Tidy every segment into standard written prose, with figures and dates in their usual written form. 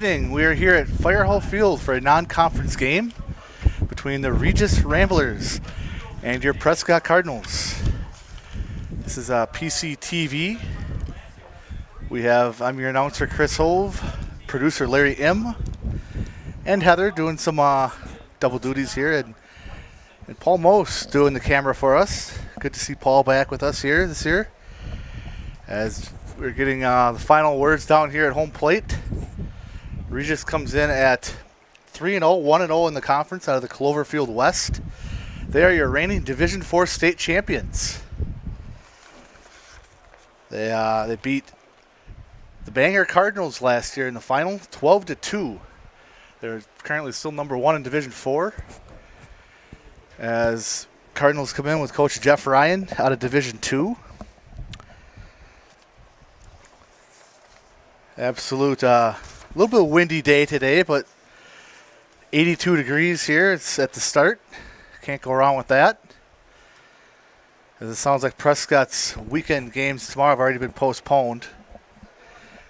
evening. We are here at Fire Hall Field for a non-conference game between the Regis Ramblers and your Prescott Cardinals. This is PCTV. I'm your announcer Chris Hove, producer Larry M, and Heather doing some double duties here, and Paul Most doing the camera for us. Good to see Paul back with us here this year, as we're getting the final words down here at home plate. Regis comes in at 3-0, 1-0 in the conference out of the Cloverfield West. They are your reigning Division IV state champions. They beat the Bangor Cardinals last year in the final, 12-2. They're currently still number 1 in Division IV. As Cardinals come in with Coach Jeff Ryan out of Division II. Absolute, little bit of windy day today, but 82 degrees here. It's at the start. Can't go wrong with that. As it sounds like Prescott's weekend games tomorrow have already been postponed.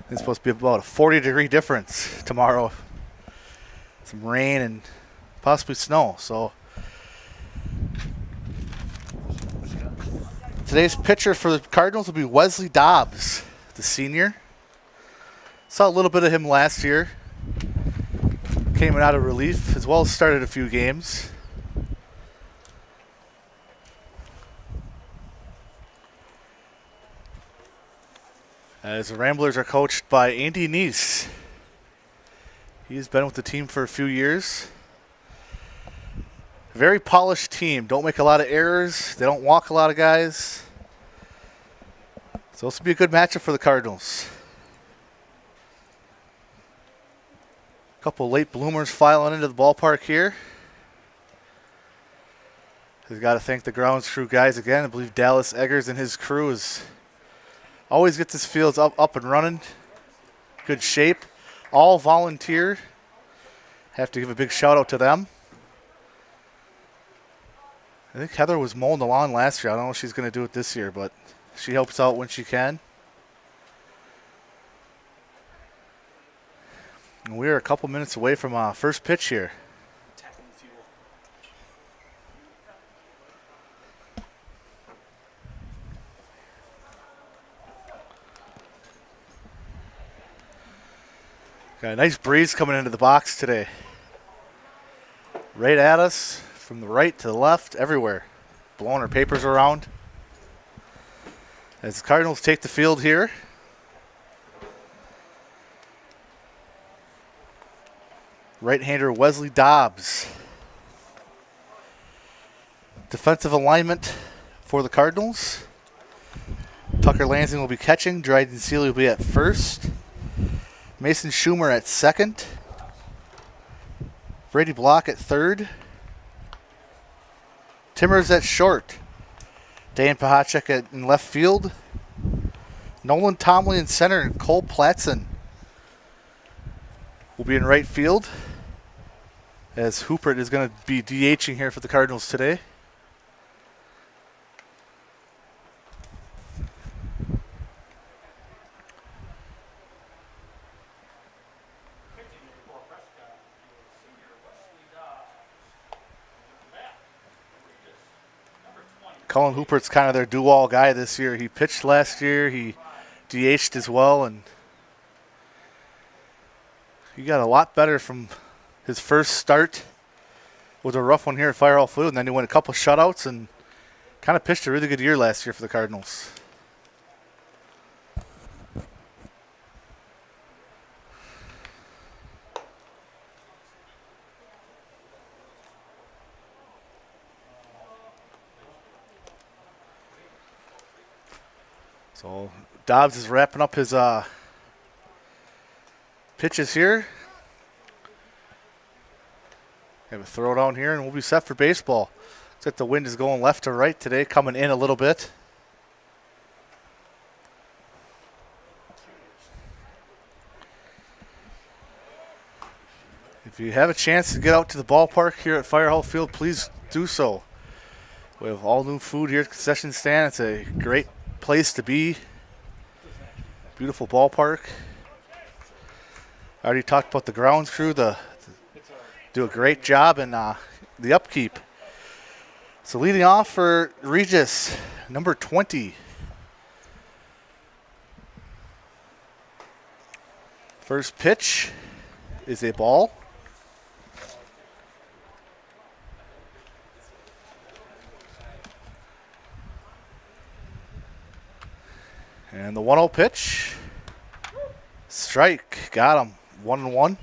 It's supposed to be about a 40-degree difference tomorrow. Some rain and possibly snow. So today's pitcher for the Cardinals will be Wesley Dobbs, the senior. Saw a little bit of him last year. Came in out of relief, as well as started a few games. As the Ramblers are coached by Andy Neese. He's been with the team for a few years. Very polished team. Don't make a lot of errors. They don't walk a lot of guys. So this will be a good matchup for the Cardinals. Couple late bloomers filing into the ballpark here. He's got to thank the grounds crew guys again. I believe Dallas Eggers and his crew always gets his fields up and running. Good shape. All volunteer. Have to give a big shout out to them. I think Heather was mowing the lawn last year. I don't know if she's going to do it this year, but she helps out when she can. And we're a couple minutes away from first pitch here. Got a nice breeze coming into the box today. Right at us, from the right to the left, everywhere. Blowing our papers around. As the Cardinals take the field here. Right-hander Wesley Dobbs. Defensive alignment for the Cardinals. Tucker Lansing will be catching. Dryden Seeley will be at first. Mason Schumer at second. Brady Block at third. Timmers at short. Dan Pahacek in left field. Nolan Tomley in center, and Cole Platson will be in right field, as Hoopert is going to be DHing here for the Cardinals today. Colin Hoopert's kind of their do-all guy this year. He pitched last year. He DH'd as well, and he got a lot better from his first start. Was a rough one here at Fire Hall Field, and then he won a couple shutouts and kind of pitched a really good year last year for the Cardinals. So Dobbs is wrapping up his pitches here. Have a throw down here, and we'll be set for baseball. Looks like the wind is going left to right today, coming in a little bit. If you have a chance to get out to the ballpark here at Fire Hall Field, please do so. We have all new food here at the concession stand. It's a great place to be. Beautiful ballpark. I already talked about the grounds crew. Do a great job in the upkeep. So leading off for Regis, number 20. First pitch is a ball. And the 1-0 pitch. Strike. Got him. 1-1.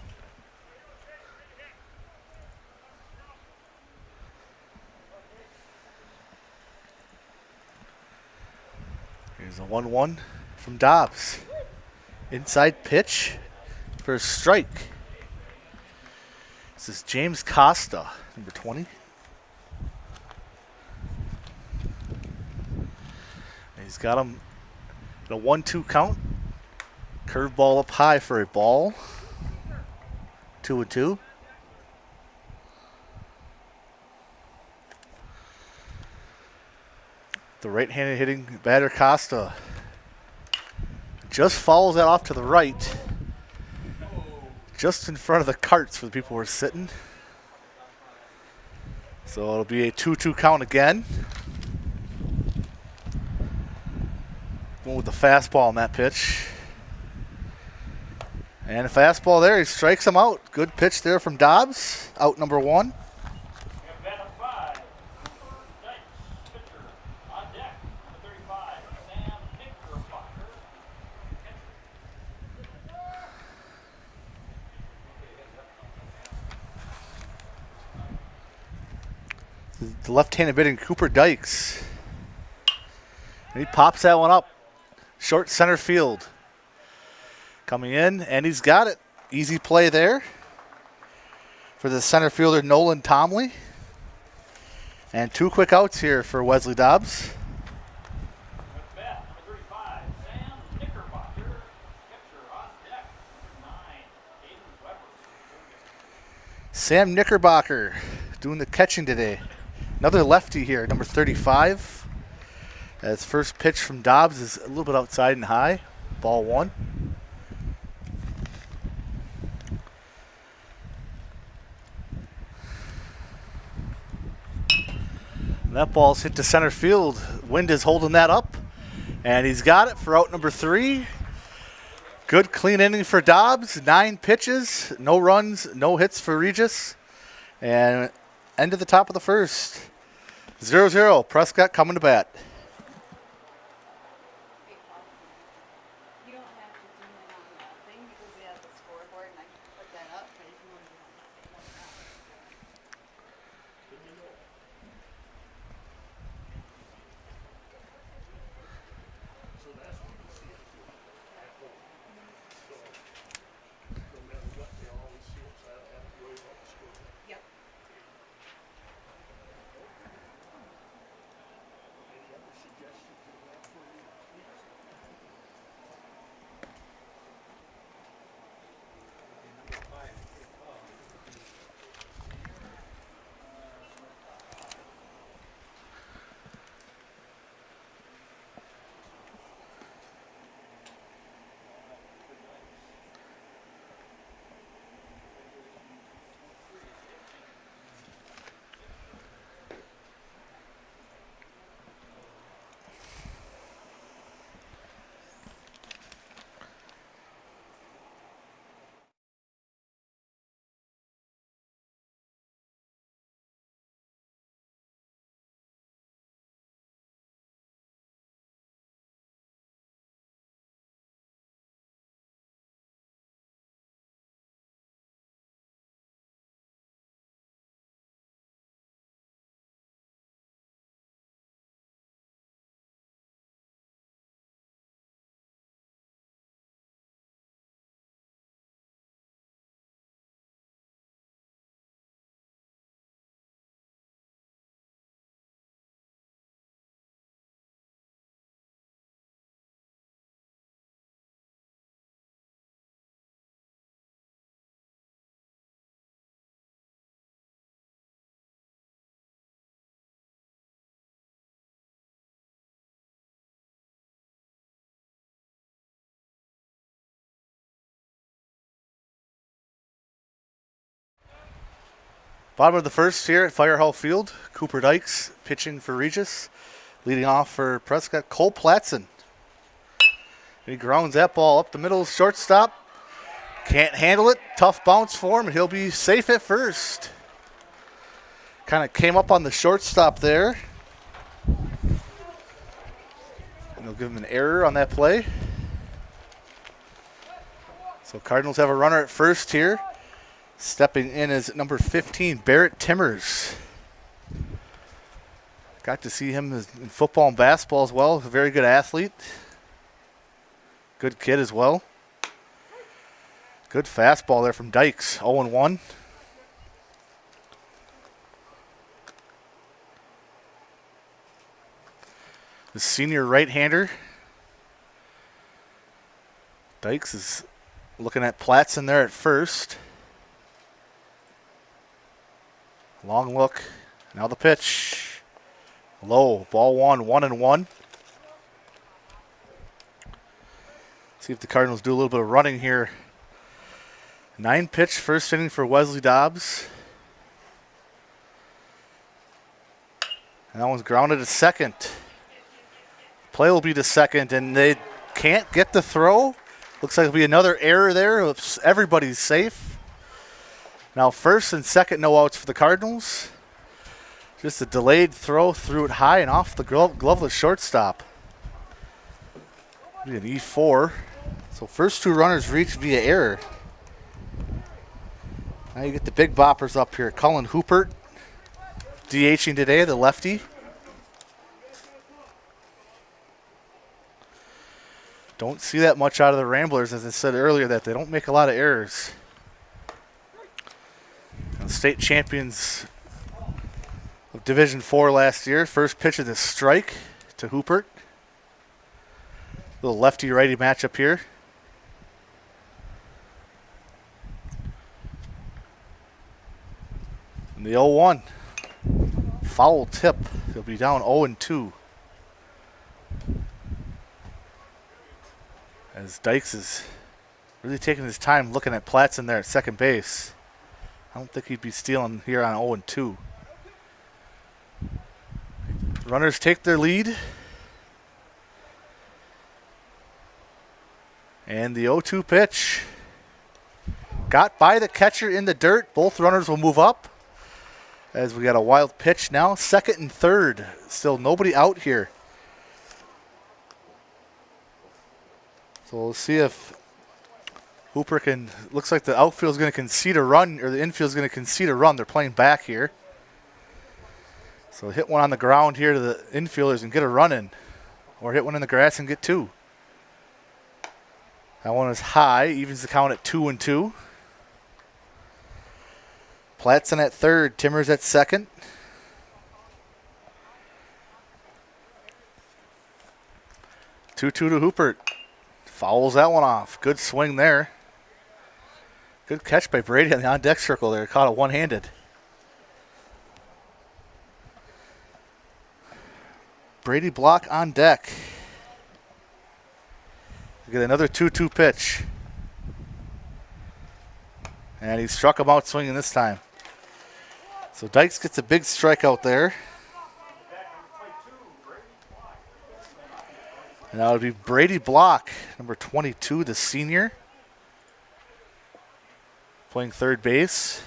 Here's a 1-1 from Dobbs. Inside pitch for a strike. This is James Costa, number 20. And he's got him at a 1-2 count. Curveball up high for a ball. 2-2. The right-handed hitting batter Costa just follows that off to the right, just in front of the carts where the people were sitting. So it'll be a 2-2 count again. Going with the fastball on that pitch. And a fastball there, he strikes him out. Good pitch there from Dobbs, out number 1. The left-handed hitting Cooper Dykes. And he pops that one up. Short center field. Coming in, and he's got it. Easy play there for the center fielder Nolan Tomley. And 2 quick outs here for Wesley Dobbs. Sam Knickerbocker doing the catching today. Another lefty here, number 35. As first pitch from Dobbs is a little bit outside and high. Ball 1. And that ball's hit to center field. Wind is holding that up. And he's got it for out number 3. Good clean inning for Dobbs. 9 pitches, no runs, no hits for Regis. And end of the top of the first. 0-0. Prescott coming to bat. Bottom of the first here at Fire Hall Field. Cooper Dykes pitching for Regis. Leading off for Prescott, Cole Platson. He grounds that ball up the middle, shortstop. Can't handle it. Tough bounce for him, and he'll be safe at first. Kind of came up on the shortstop there. And they'll give him an error on that play. So Cardinals have a runner at first here. Stepping in is number 15, Barrett Timmers. Got to see him in football and basketball as well. A very good athlete. Good kid as well. Good fastball there from Dykes, 0-1. The senior right-hander. Dykes is looking at Platson there at first. Long look. Now the pitch. Low. Ball 1-1. See if the Cardinals do a little bit of running here. 9-pitch first inning for Wesley Dobbs. And that one's grounded to second. Play will be to second, and they can't get the throw. Looks like it'll be another error there. Everybody's safe. Now first and second, no outs for the Cardinals. Just a delayed throw, threw it high and off the gloveless shortstop. Be an E4. So first two runners reached via error. Now you get the big boppers up here. Cullen Hoopert DHing today, the lefty. Don't see that much out of the Ramblers, as I said earlier, that they don't make a lot of errors. State champions of Division IV last year. First pitch of the strike to Hoopert. Little lefty-righty matchup here. And the 0-1. Foul tip. He'll be down 0-2. As Dykes is really taking his time looking at Platson there at second base. I don't think he'd be stealing here on 0-2. Runners take their lead. And the 0-2 pitch. Got by the catcher in the dirt. Both runners will move up. As we got a wild pitch now. Second and third. Still nobody out here. So we'll see if Hooper can, looks like the outfield is going to concede a run, or the infield is going to concede a run. They're playing back here. So hit one on the ground here to the infielders and get a run in. Or hit one in the grass and get two. That one is high, evens the count at 2-2. Platson at third, Timmers at second. Two-two to Hoopert. Fouls that one off. Good swing there. Good catch by Brady on the on-deck circle there. Caught it one-handed. Brady block on deck. We get another 2-2 pitch. And he struck him out swinging this time. So Dykes gets a big strikeout there. And that would be Brady Block, number 22, the senior. Playing third base.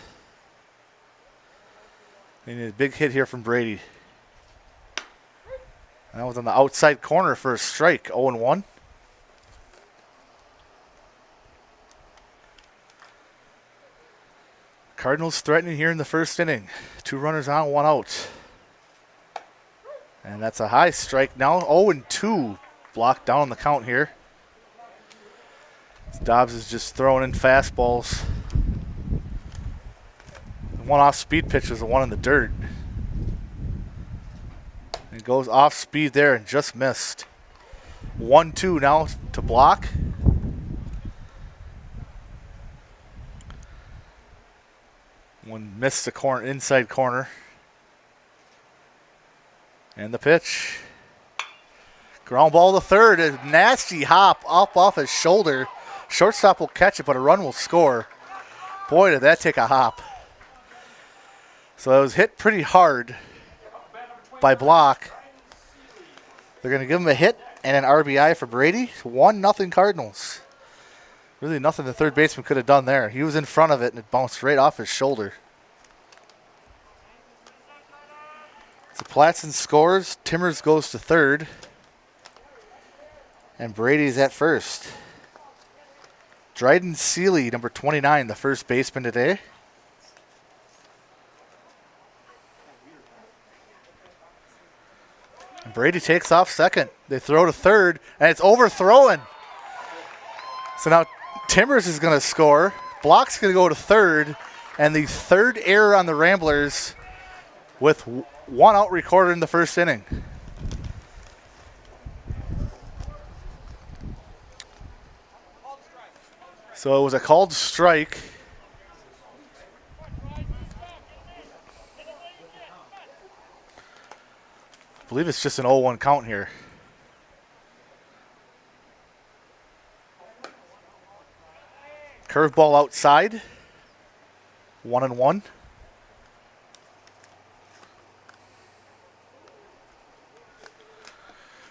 They need a big hit here from Brady. And that was on the outside corner for a strike, 0-1. Cardinals threatening here in the first inning. 2 runners on, 1 out. And that's a high strike now, 0-2. Blocked down on the count here. Dobbs is just throwing in fastballs. The one off speed pitch was the one in the dirt. It goes off speed there and just missed. 1-2 now to Block. One missed the corner, inside corner. And the pitch. Ground ball to third. A nasty hop up off his shoulder. Shortstop will catch it, but a run will score. Boy, did that take a hop. So it was hit pretty hard by Block. They're going to give him a hit and an RBI for Brady. 1-0 Cardinals. Really nothing the third baseman could have done there. He was in front of it and it bounced right off his shoulder. So Platson scores. Timmers goes to third. And Brady's at first. Dryden Seeley, number 29, the first baseman today. And Brady takes off second. They throw to third, and it's overthrown. So now Timmers is going to score. Block's going to go to third, and the third error on the Ramblers with one out recorded in the first inning. So it was a called strike. I believe it's just an 0-1 count here. Curveball outside. 1-1.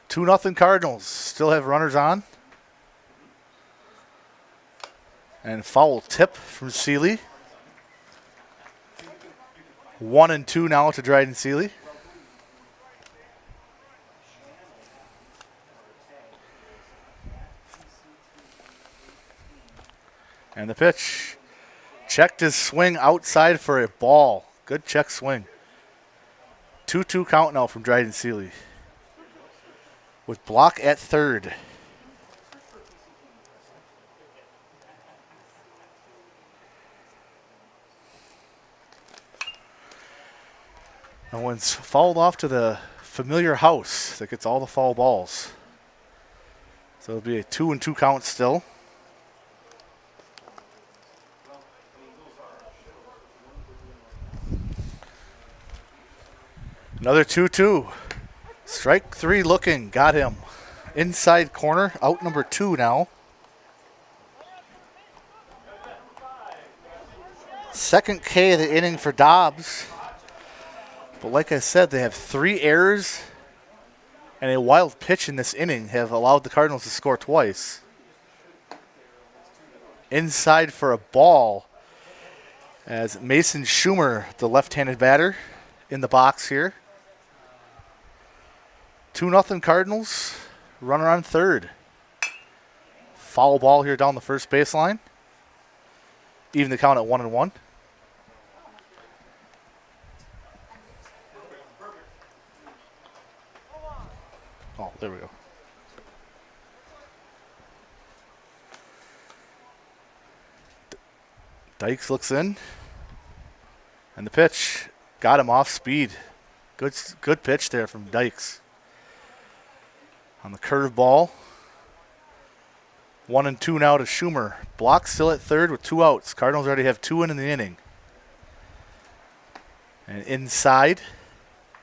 Two nothing Cardinals. Still have runners on. And foul tip from Seeley. 1-2 now to Dryden Seeley. And the pitch. Checked his swing outside for a ball. Good check swing. 2-2 count now from Dryden Seeley. With Block at third. And one's fouled off to the familiar house that gets all the foul balls. So it'll be a 2-2 count still. Another 2-2. Strike three looking. Got him. Inside corner. Out number 2 now. Second K of the inning for Dobbs. But like I said, they have 3 errors and a wild pitch in this inning have allowed the Cardinals to score twice. Inside for a ball as Mason Schumer, the left-handed batter, in the box here. 2-0 Cardinals. Runner on third. Foul ball here down the first baseline. Even the count at 1-1. Oh, there we go. Dykes looks in. And the pitch got him off speed. Good pitch there from Dykes. On the curveball. 1-2 now to Schumer. Block still at third with 2 outs. Cardinals already have 2 in the inning. And inside.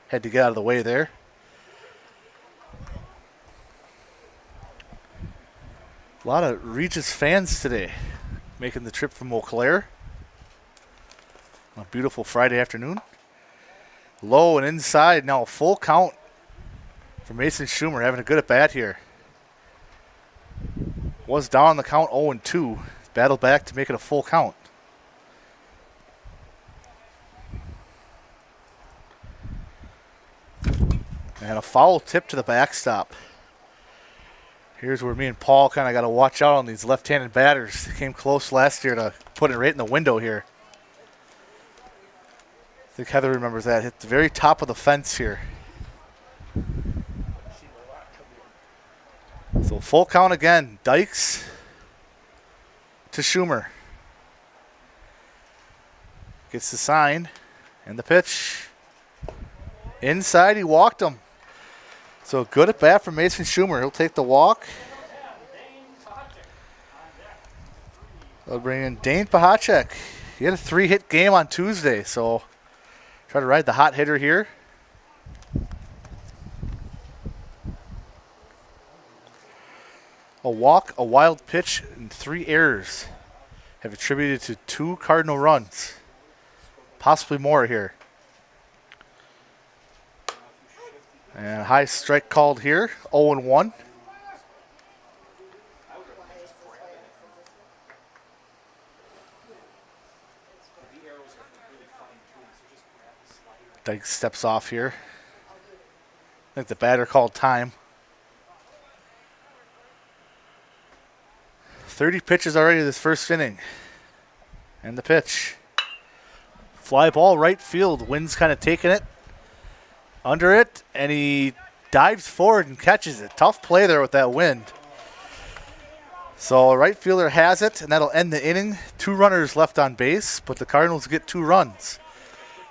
Had to get out of the way there. A lot of Regis fans today making the trip from Eau Claire. On a beautiful Friday afternoon. Low and inside. Now a full count for Mason Schumer, having a good at bat here. Was down on the count 0-2. Battled back to make it a full count. And a foul tip to the backstop. Here's where me and Paul kind of got to watch out on these left-handed batters. They came close last year to put it right in the window here. I think Heather remembers that. Hit the very top of the fence here. So full count again. Dykes to Schumer. Gets the sign. And the pitch. Inside, he walked him. So good at bat from Mason Schumer. He'll take the walk. They'll bring in Dane Pahacek. He had a 3-hit game on Tuesday, so try to ride the hot hitter here. A walk, a wild pitch, and 3 errors have attributed to 2 Cardinal runs. Possibly more here. And high strike called here, 0-1. Dyke steps off here. I think the batter called time. 30 pitches already this first inning. And the pitch. Fly ball right field. Wind's kind of taking it. Under it. And he dives forward and catches it. Tough play there with that wind. So right fielder has it, and that'll end the inning. 2 runners left on base, but the Cardinals get 2 runs.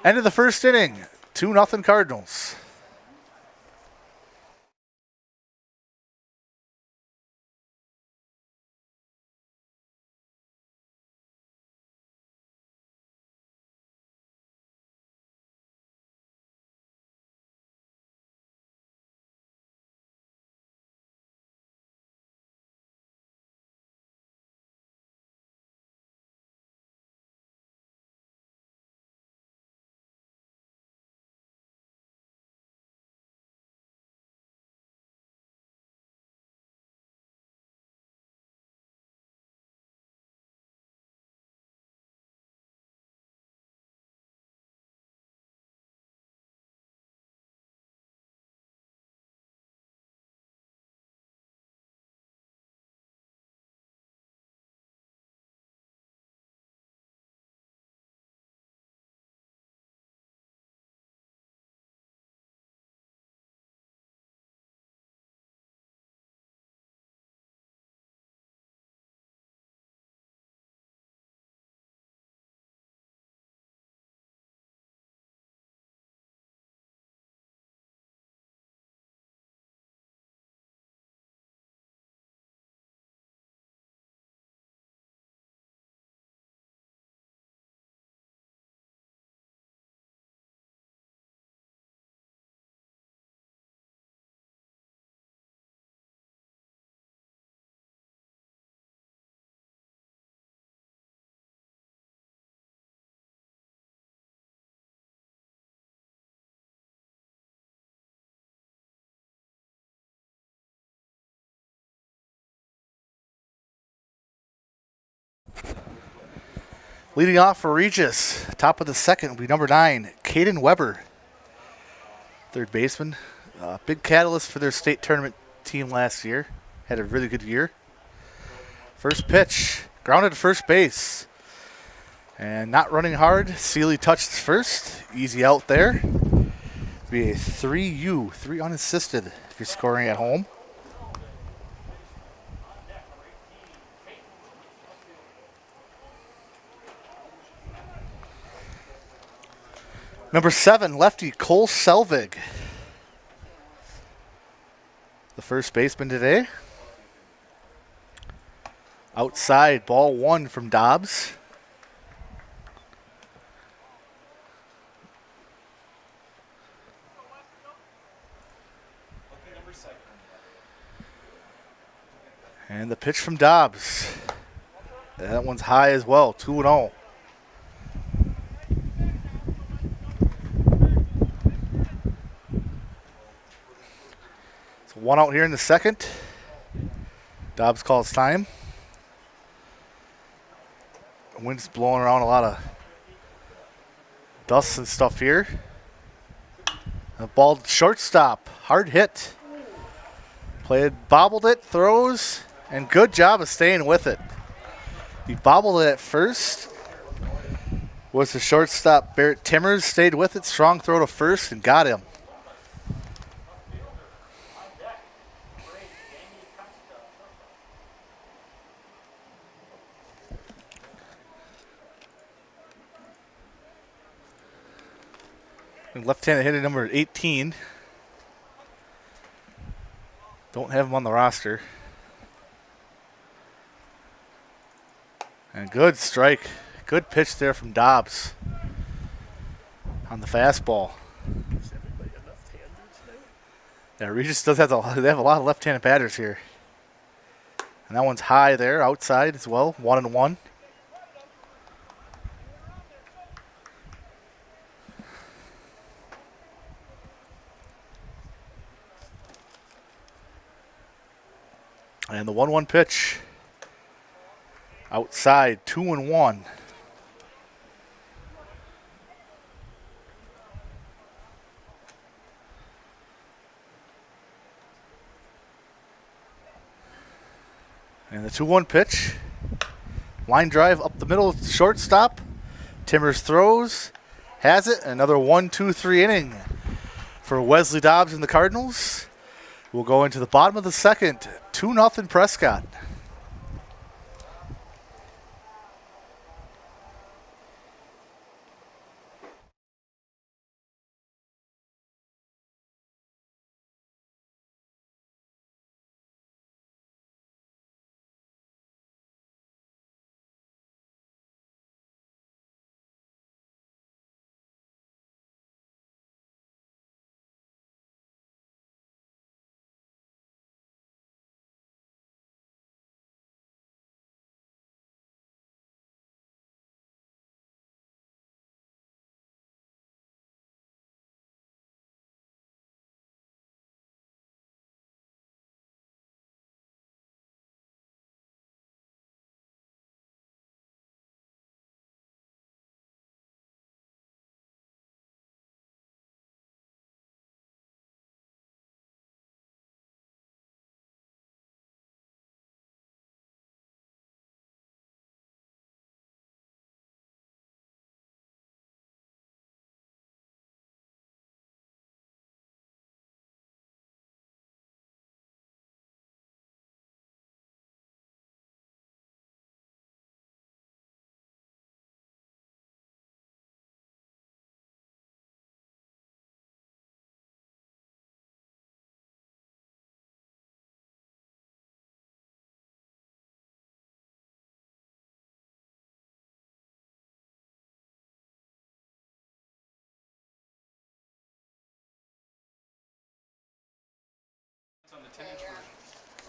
End of the first inning. 2-0 Cardinals. Leading off for Regis, top of the second will be number 9, Caden Weber. Third baseman. Big catalyst for their state tournament team last year. Had a really good year. First pitch, grounded to first base. And not running hard. Seeley touched first. Easy out there. Be a 3 unassisted if you're scoring at home. Number 7, lefty Cole Selvig. The first baseman today. Outside, ball 1 from Dobbs. And the pitch from Dobbs. That one's high as well, 2-0. So 1 out here in the second. Dobbs calls time. The wind's blowing around a lot of dust and stuff here. A ball shortstop, hard hit. Played, bobbled it, throws, and good job of staying with it. He bobbled it at first. Was the shortstop Barrett Timmers, stayed with it, strong throw to first, and got him. Left-handed hitter number 18. Don't have him on the roster. And good strike. Good pitch there from Dobbs on the fastball. Yeah, Regis does have they have a lot of left-handed batters here. And that one's high there, outside as well, 1-1. And the 1-1 pitch. Outside, 2-1. And the 2-1 pitch. Line drive up the middle, shortstop. Timmers throws, has it. Another 1-2-3 inning for Wesley Dobbs and the Cardinals. We'll go into the bottom of the second. 2-0 Prescott.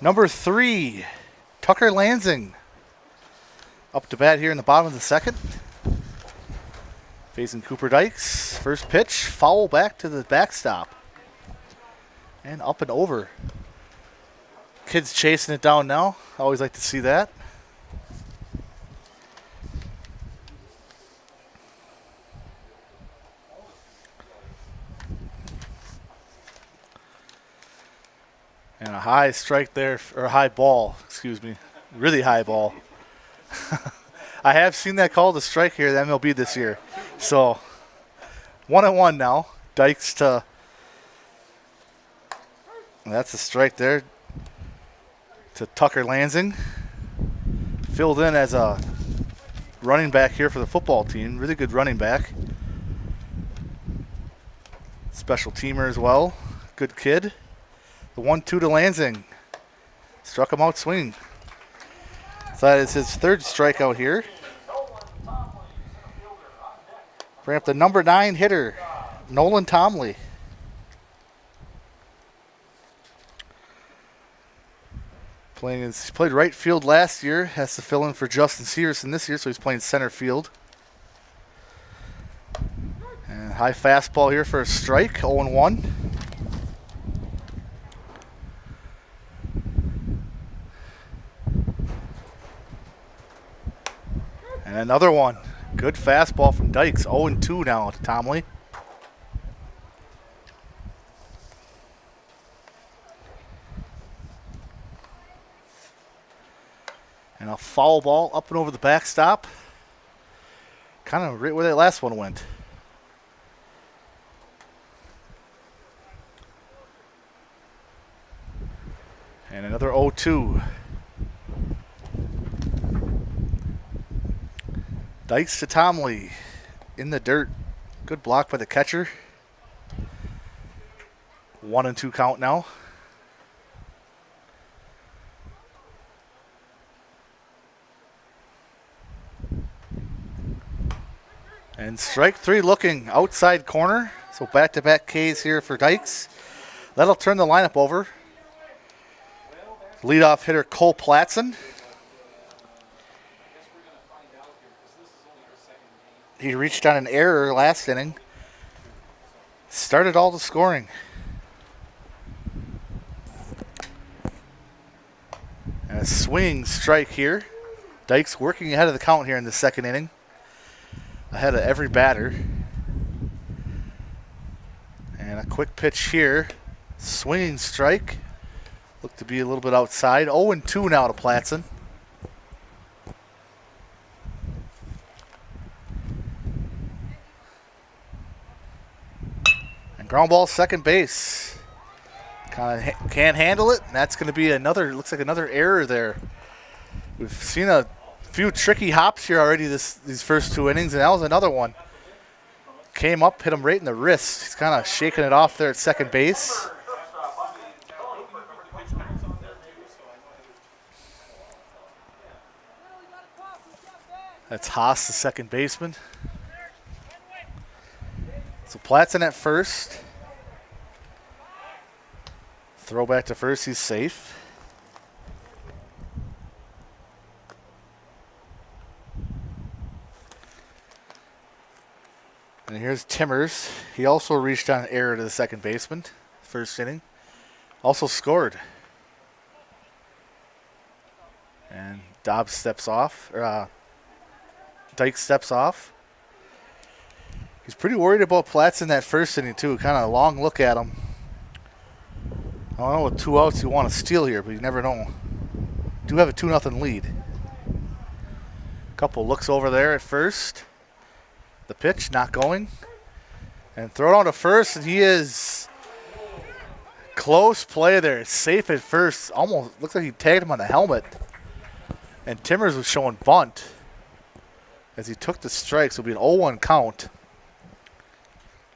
Number 3, Tucker Lansing. Up to bat here in the bottom of the second. Facing Cooper Dykes. First pitch, foul back to the backstop. And up and over. Kids chasing it down now. Always like to see that. And a high strike there, or a high ball, excuse me. Really high ball. I have seen that called a strike here in the MLB this year. So, 1-1 now. Dykes to, that's a strike there to Tucker Lansing. Filled in as a running back here for the football team. Really good running back. Special teamer as well. Good kid. The 1-2 to Lansing. Struck him out swinging. So that is his third strikeout here. Bring up the number 9 hitter, Nolan Tomley. He played right field last year. Has to fill in for Justin Searson this year, so he's playing center field. And high fastball here for a strike, 0-1. And another one. Good fastball from Dykes. 0-2 now to Tomley. And a foul ball up and over the backstop. Kind of right where that last one went. And another 0-2. Dykes to Tomley in the dirt. Good block by the catcher. 1-2 count now. And strike 3 looking outside corner. So back-to-back Ks here for Dykes. That'll turn the lineup over. Leadoff hitter Cole Platson. He reached on an error last inning. Started all the scoring. And a swinging strike here. Dykes working ahead of the count here in the second inning. Ahead of every batter. And a quick pitch here. Swinging strike. Looked to be a little bit outside. 0-2 now to Platson. And ground ball second base. Kind of can't handle it. And that's going to be another, looks like another error there. We've seen a few tricky hops here already these first two innings, and that was another one. Came up, hit him right in the wrist. He's kind of shaking it off there at second base. That's Haas, the second baseman. So Platson at first. Throw back to first, he's safe. And here's Timmers. He also reached on an error to the second baseman, first inning. Also scored. And Dobbs steps off, or Dyke steps off. He's pretty worried about Platson that first inning too. Kind of a long look at him. I don't know, with 2 outs you want to steal here, but you never know. Do have a 2-0 lead. Couple looks over there at first. The pitch not going. And throw it on to first, and he is close play there. Safe at first. Almost looks like he tagged him on the helmet. And Timmers was showing bunt as he took the strike, so it'll be an 0-1 count.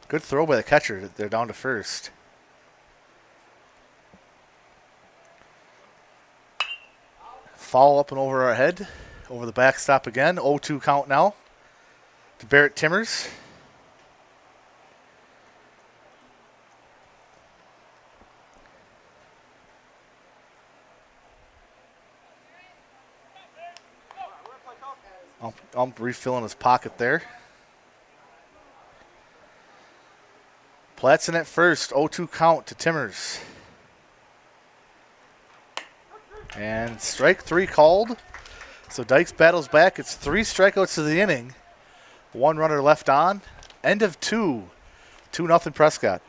Good throw by the catcher. They're down to first. Foul up and over our head. Over the backstop again. 0-2 count now to Barrett Timmers. I'm refilling his pocket there. Platson at first. 0-2 count to Timmers. And strike 3 called. So Dykes battles back. It's 3 strikeouts to the inning. 1 runner left on. End of 2. 2-0 Prescott.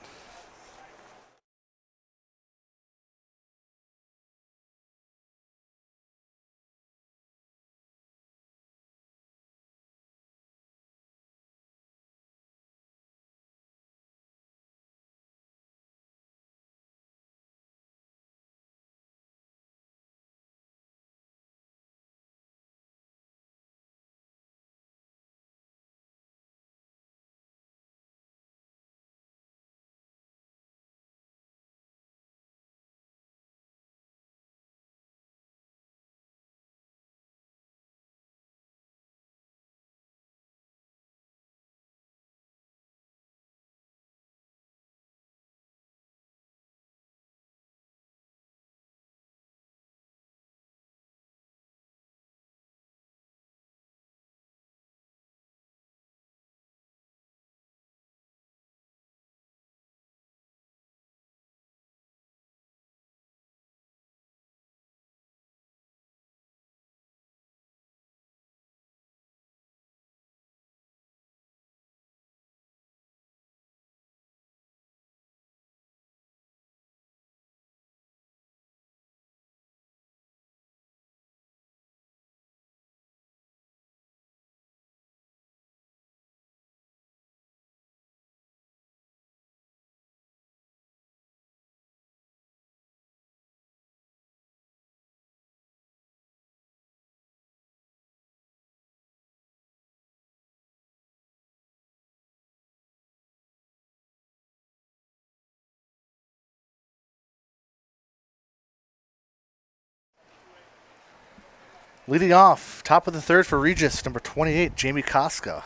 Leading off, top of the third for Regis, number 28, Jamie Koska.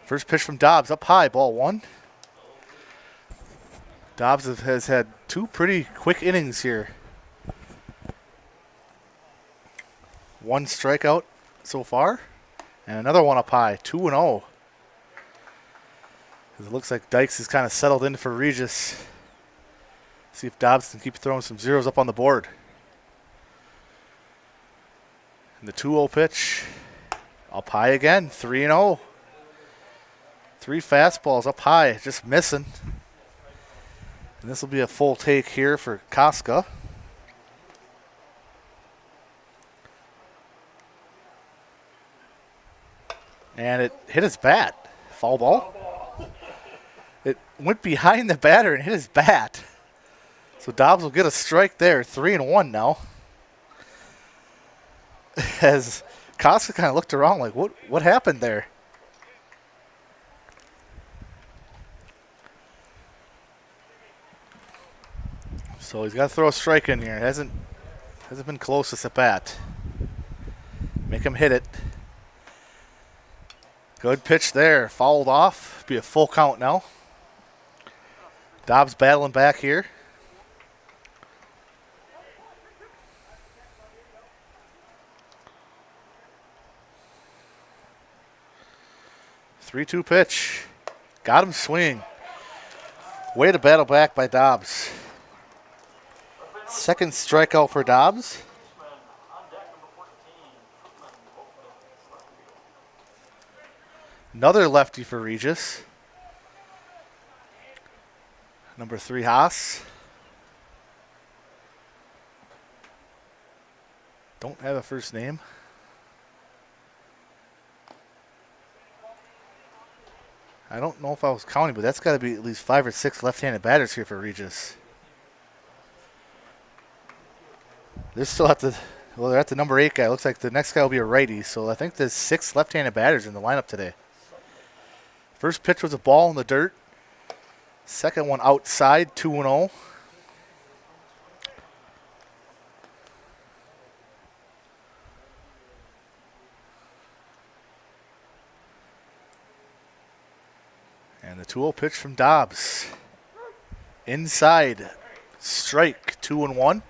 First pitch from Dobbs, up high, ball 1. Dobbs has had 2 pretty quick innings here. 1 strikeout so far, and another one up high, 2-0. It looks like Dykes is kind of settled in for Regis. See if Dobbs can keep throwing some zeros up on the board. The 2-0 pitch. Up high again. 3-0. 3 fastballs up high. Just missing. And this will be a full take here for Koska. And it hit his bat. Foul ball. It went behind the batter and hit his bat. So Dobbs will get a strike there. 3-1 now. As Koska kind of looked around like, what happened there? So he's got to throw a strike in here. Hasn't been close this at bat. Make him hit it. Good pitch there. Fouled off. Be a full count now. Dobbs battling back here. Three-two pitch. Got him swinging. Way to battle back by Dobbs. Second strikeout for Dobbs. Another lefty for Regis. Number 3, Haas. Don't have a first name. I don't know if I was counting, but that's got to be at least 5 or 6 left-handed batters here for Regis. They're still at they're at the number 8 guy. Looks like the next guy will be a righty. So I think there's 6 left-handed batters in the lineup today. First pitch was a ball in the dirt. Second one outside, 2-0. And the 2-0 pitch from Dobbs. Inside, strike, 2-1. I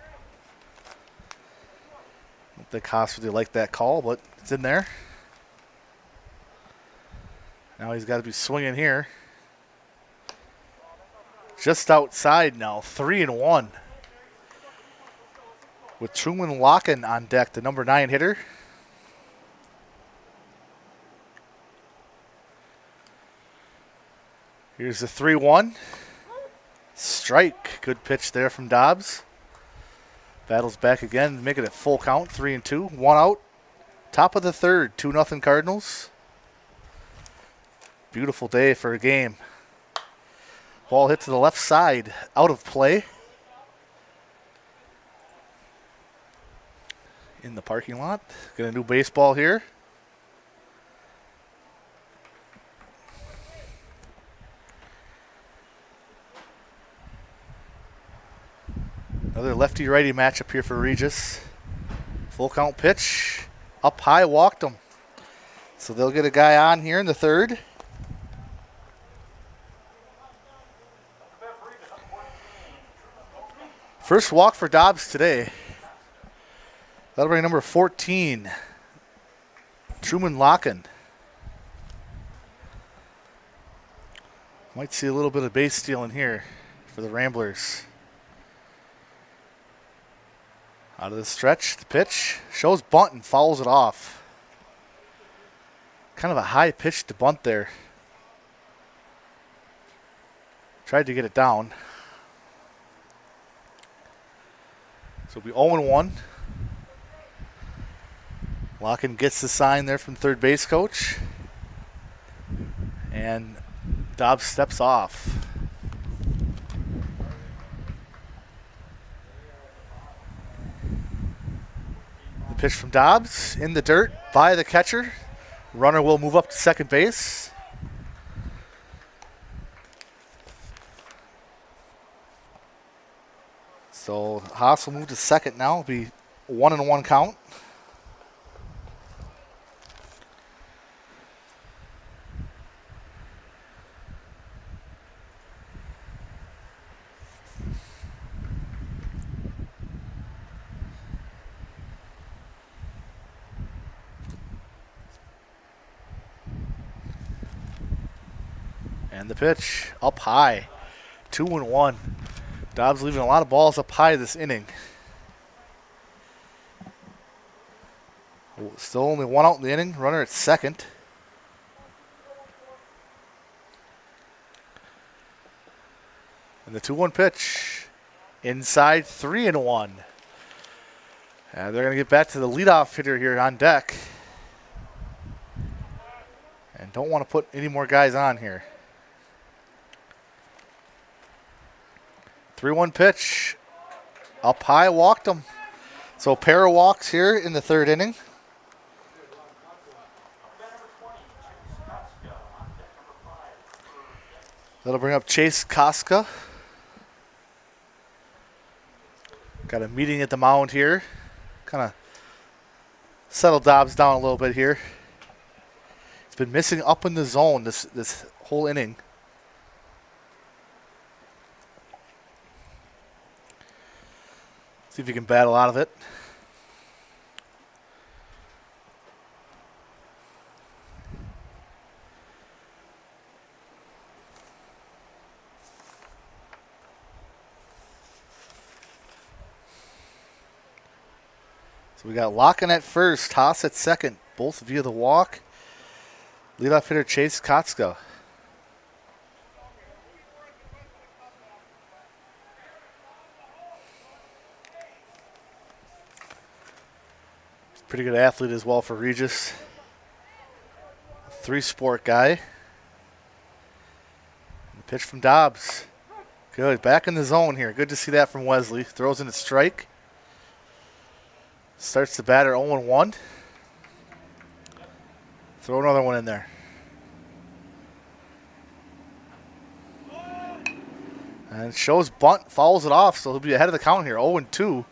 don't think Haas really liked that call, but it's in there. Now he's got to be swinging here. Just outside now, 3-1. With Truman Locken on deck, the number 9 hitter. Here's the 3-1. Strike. Good pitch there from Dobbs. Battles back again, making it full count, 3-2. 1 out. Top of the third, 2-0 Cardinals. Beautiful day for a game. Ball hit to the left side, out of play. In the parking lot. Get a new baseball here. Another lefty-righty matchup here for Regis. Full count pitch. Up high, walked him. So they'll get a guy on here in the third. First walk for Dobbs today. That'll bring number 14, Truman Locken. Might see a little bit of base stealing here for the Ramblers. Out of the stretch, the pitch. Shows bunt and fouls it off. Kind of a high pitch to bunt there. Tried to get it down. So it'll be 0-1. Locken gets the sign there from third base coach. And Dobbs steps off. The pitch from Dobbs in the dirt by the catcher. Runner will move up to second base. So Haas will move to second now. It'll be 1-1 count. And the pitch up high, 2-1. Dobbs leaving a lot of balls up high this inning. Still only one out in the inning. Runner at second. And the 2-1 pitch. Inside, 3-1. They're going to get back to the leadoff hitter here on deck. And don't want to put any more guys on here. 3-1 pitch. Up high, walked him. So a pair of walks here in the third inning. That'll bring up Chase Koska. Got a meeting at the mound here. Kind of settle Dobbs down a little bit here. He's been missing up in the zone this whole inning. See if he can battle out of it. So we got Locken at first, Haas at second, both via the walk. Leadoff hitter Chase Koska. Pretty good athlete as well for Regis. 3-sport guy. And the pitch from Dobbs. Good, back in the zone here. Good to see that from Wesley. Throws in a strike. Starts the batter 0-1. Throw another one in there. And shows bunt, fouls it off, so he'll be ahead of the count here, 0-2.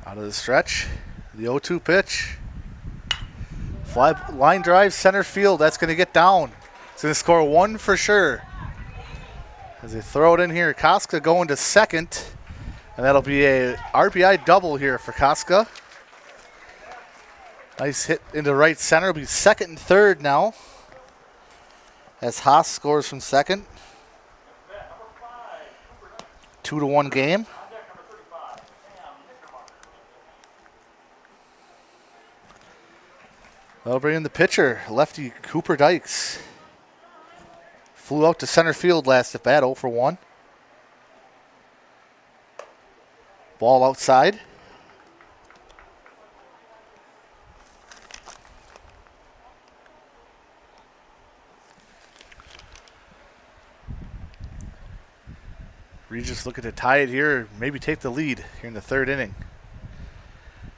Out of the stretch, the 0-2 pitch. Fly line drive, center field. That's going to get down. It's going to score one for sure. As they throw it in here, Koska going to second. And that'll be a RBI double here for Koska. Nice hit into right center. It'll be second and third now. As Haas scores from second. 2-1 game. They'll bring in the pitcher, lefty Cooper Dykes. Flew out to center field last at bat, 0-1. Ball outside. Regis looking to tie it here, maybe take the lead here in the third inning.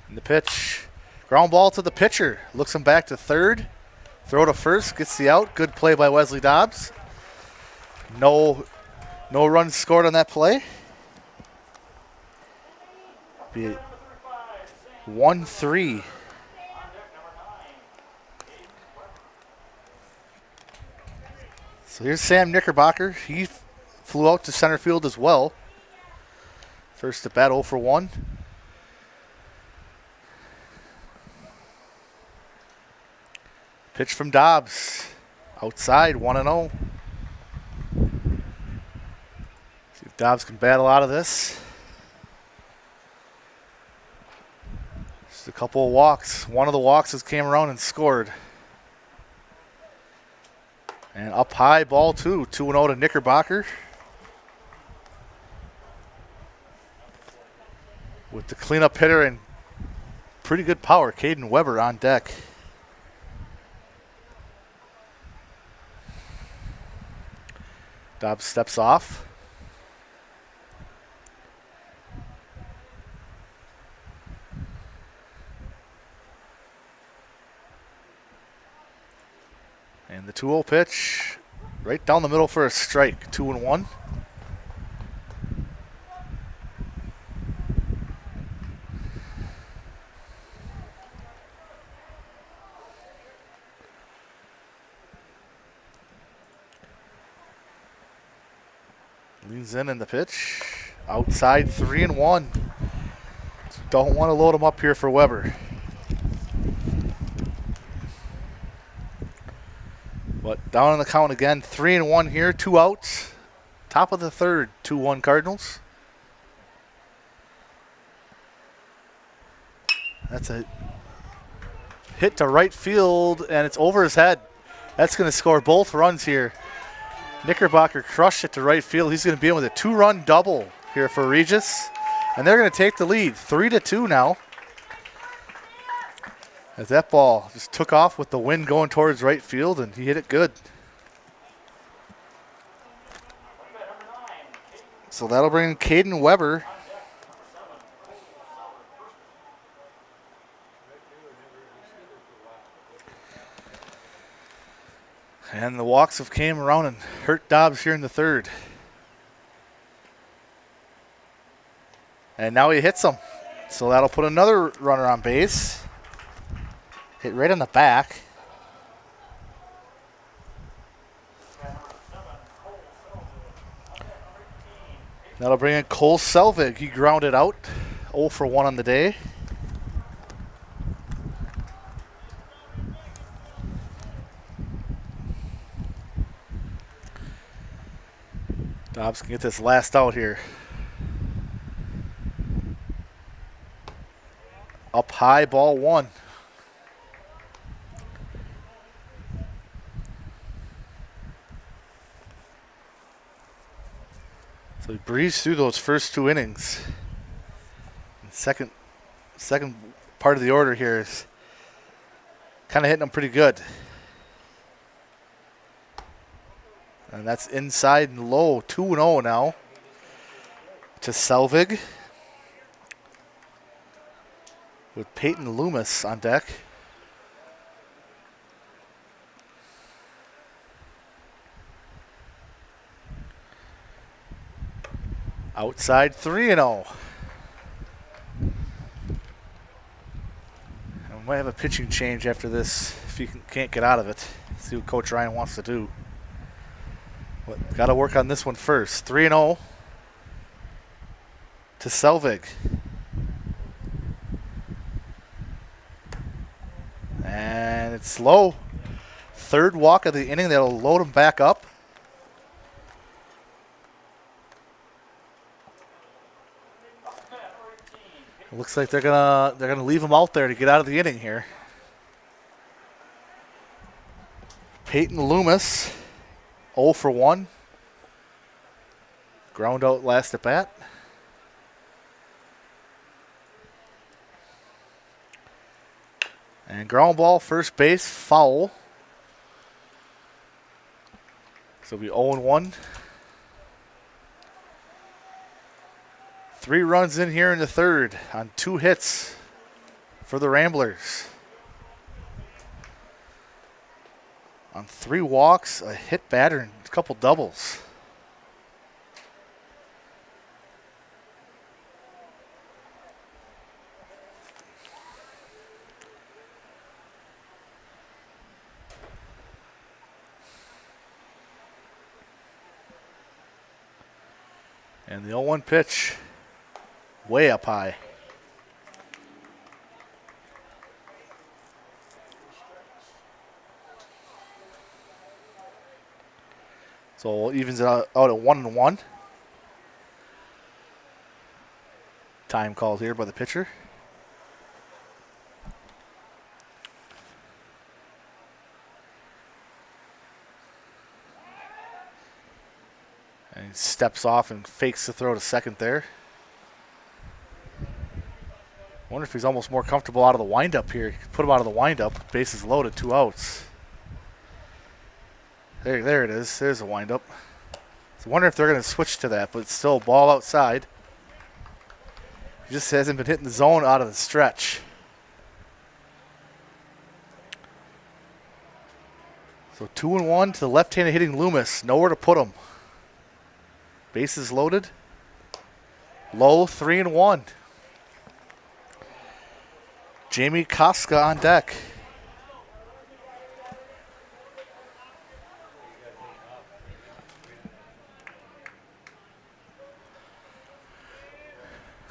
And the pitch. Ground ball to the pitcher. Looks him back to third. Throw to first. Gets the out. Good play by Wesley Dobbs. No runs scored on that play. Be 1-3. So here's Sam Knickerbocker. He flew out to center field as well. First at bat, 0-1. Pitch from Dobbs. Outside, 1-0. See if Dobbs can battle out of this. Just a couple of walks. One of the walks has came around and scored. And up high, ball two. 2-0 to Knickerbocker. With the cleanup hitter and pretty good power, Caden Weber on deck. Dobbs steps off. And the 2-0 pitch right down the middle for a strike, 2-1. Leans in the pitch. Outside, 3-1. Don't want to load him up here for Weber. But down on the count again, 3-1 here, 2 outs. Top of the third, 2-1 Cardinals. That's a hit to right field, and it's over his head. That's going to score both runs here. Knickerbocker crushed it to right field. He's going to be in with a 2-run double here for Regis. And they're going to take the lead, 3-2 now. As that ball just took off with the wind going towards right field, and he hit it good. So that'll bring Caden Weber. And the walks have came around and hurt Dobbs here in the third. And now he hits him. So that'll put another runner on base. Hit right on the back. That'll bring in Cole Selvig. He grounded out. 0 for 1 on the day. Dobbs can get this last out here. Up high, ball 1. So he breezed through those first 2 innings. And second part of the order here is kind of hitting him pretty good. And that's inside and low, 2-0 now to Selvig. With Peyton Loomis on deck. Outside 3-0. And we might have a pitching change after this if you can't get out of it. See what Coach Ryan wants to do. But got to work on this one first. 3-0 to Selvig. And it's low. Third walk of the inning. That'll load him back up. It looks like they're gonna leave him out there to get out of the inning here. Peyton Loomis, 0 for 1. Ground out last at bat. And ground ball, first base, foul. So it'll be 0-1. 3 runs in here in the third on 2 hits for the Ramblers. On 3 walks, a hit batter, and a couple doubles. And the 0-1 pitch, way up high. So evens it out at 1-1. Time called here by the pitcher. And he steps off and fakes the throw to second there. Wonder if he's almost more comfortable out of the windup here. Put him out of the windup. Bases loaded, 2 outs. There it is. There's a windup. So I wonder if they're going to switch to that, but it's still a ball outside. He just hasn't been hitting the zone out of the stretch. So 2-1 to the left-handed hitting Loomis. Nowhere to put him. Bases loaded. Low, 3-1. Jamie Koska on deck.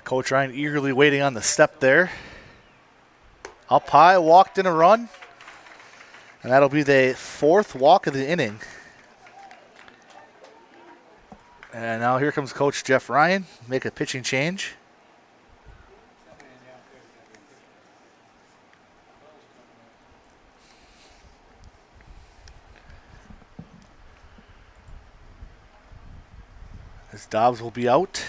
Coach Ryan eagerly waiting on the step there. Up high, walked in a run. And that'll be the 4th walk of the inning. And now here comes Coach Jeff Ryan, make a pitching change. As Dobbs will be out.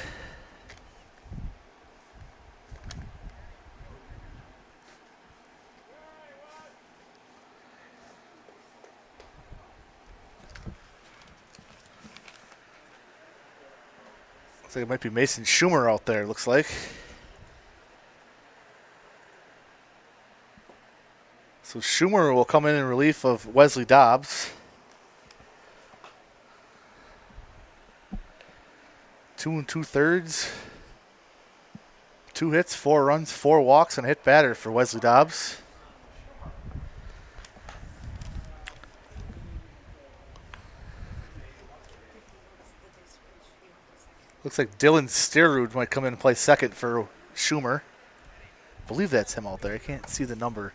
Looks like it might be Mason Schumer out there, looks like. So Schumer will come in relief of Wesley Dobbs. 2 2/3. 2 hits, 4 runs, 4 walks, and a hit batter for Wesley Dobbs. Looks like Dylan Sterud might come in and play second for Schumer. I believe that's him out there. I can't see the number.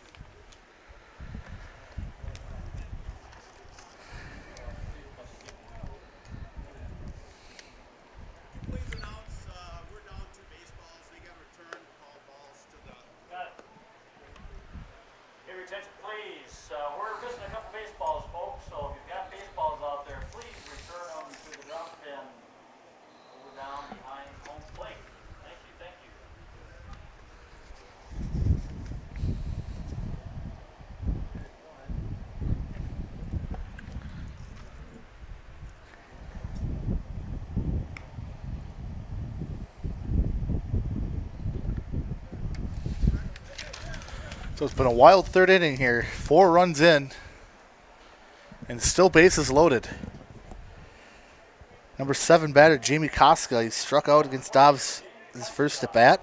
So it's been a wild 3rd inning here. 4 runs in, and still bases loaded. Number 7 batter, Jamie Koska. He struck out against Dobbs his first at bat.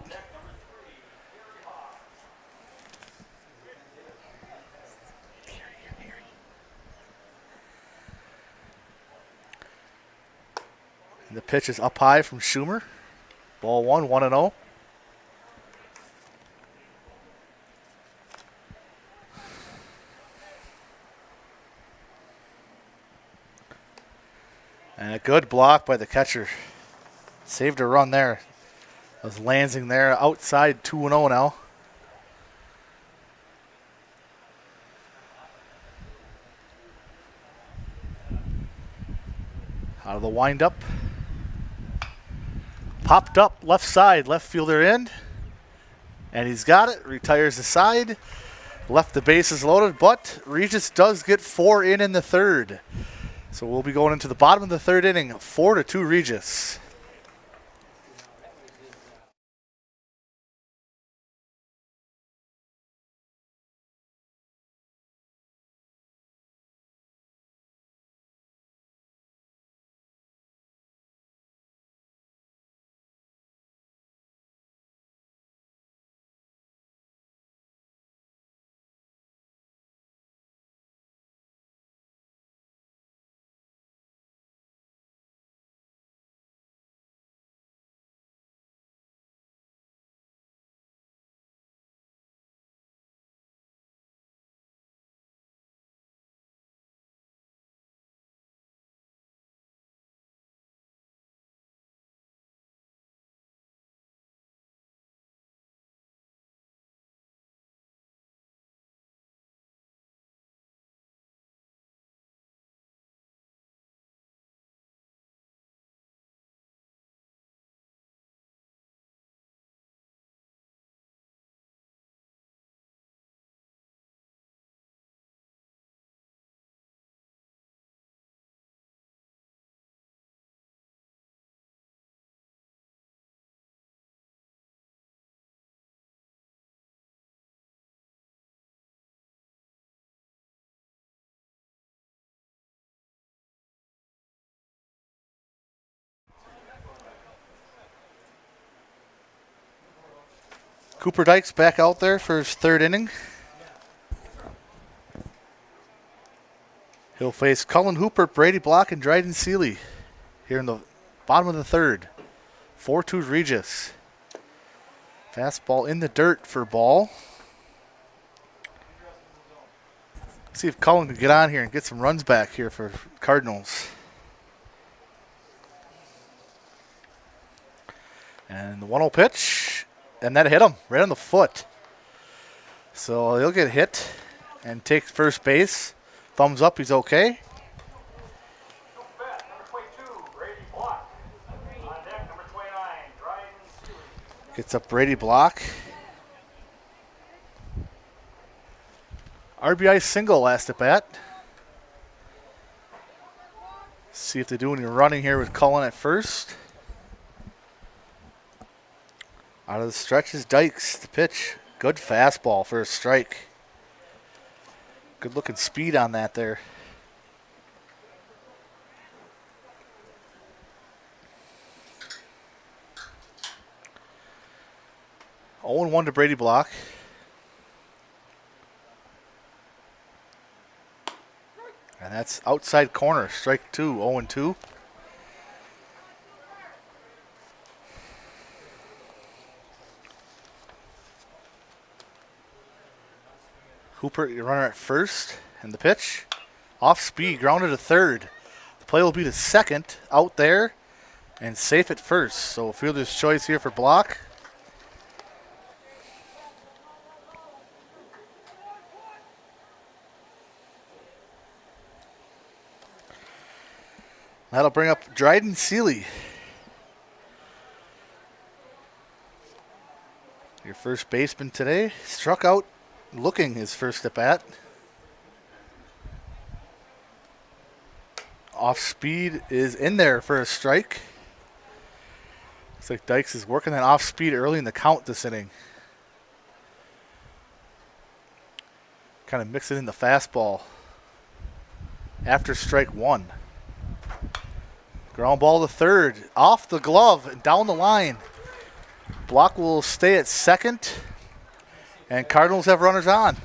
And the pitch is up high from Schumer. Ball 1, 1-0. And a good block by the catcher. Saved a run there. That was Lansing there outside 2-0 now. Out of the windup. Popped up left side, left fielder in. And he's got it. Retires the side. Left the bases loaded, but Regis does get 4 in the 3rd. So we'll be going into the bottom of the 3rd inning, 4-2 Regis. Cooper Dykes back out there for his 3rd inning. He'll face Cullen Hooper, Brady Block, and Dryden Seeley here in the bottom of the 3rd. 4-2 Regis. Fastball in the dirt for ball. See if Cullen can get on here and get some runs back here for Cardinals. And the 1-0 pitch, and that hit him right on the foot. So he'll get hit and take first base. Thumbs up, he's okay. Gets up Brady Block. RBI single last at bat. See if they do any running here with Cullen at first. Out of the stretch is Dykes. The pitch. Good fastball for a strike. Good looking speed on that there. Oh, 0-1 to Brady Block. And that's outside corner. Strike 2, 0-2. Hooper, your runner at first. And the pitch. Off speed, grounded to third. The play will be to second, out there, and safe at first. So fielder's choice here for Block. That'll bring up Dryden Seeley. Your first baseman today. Struck out looking his first at bat. Off speed is in there for a strike. Looks like Dykes is working that off speed early in the count this inning. Kind of mixing in the fastball after strike 1. Ground ball to third, off the glove and down the line. Block will stay at second, and Cardinals have runners on.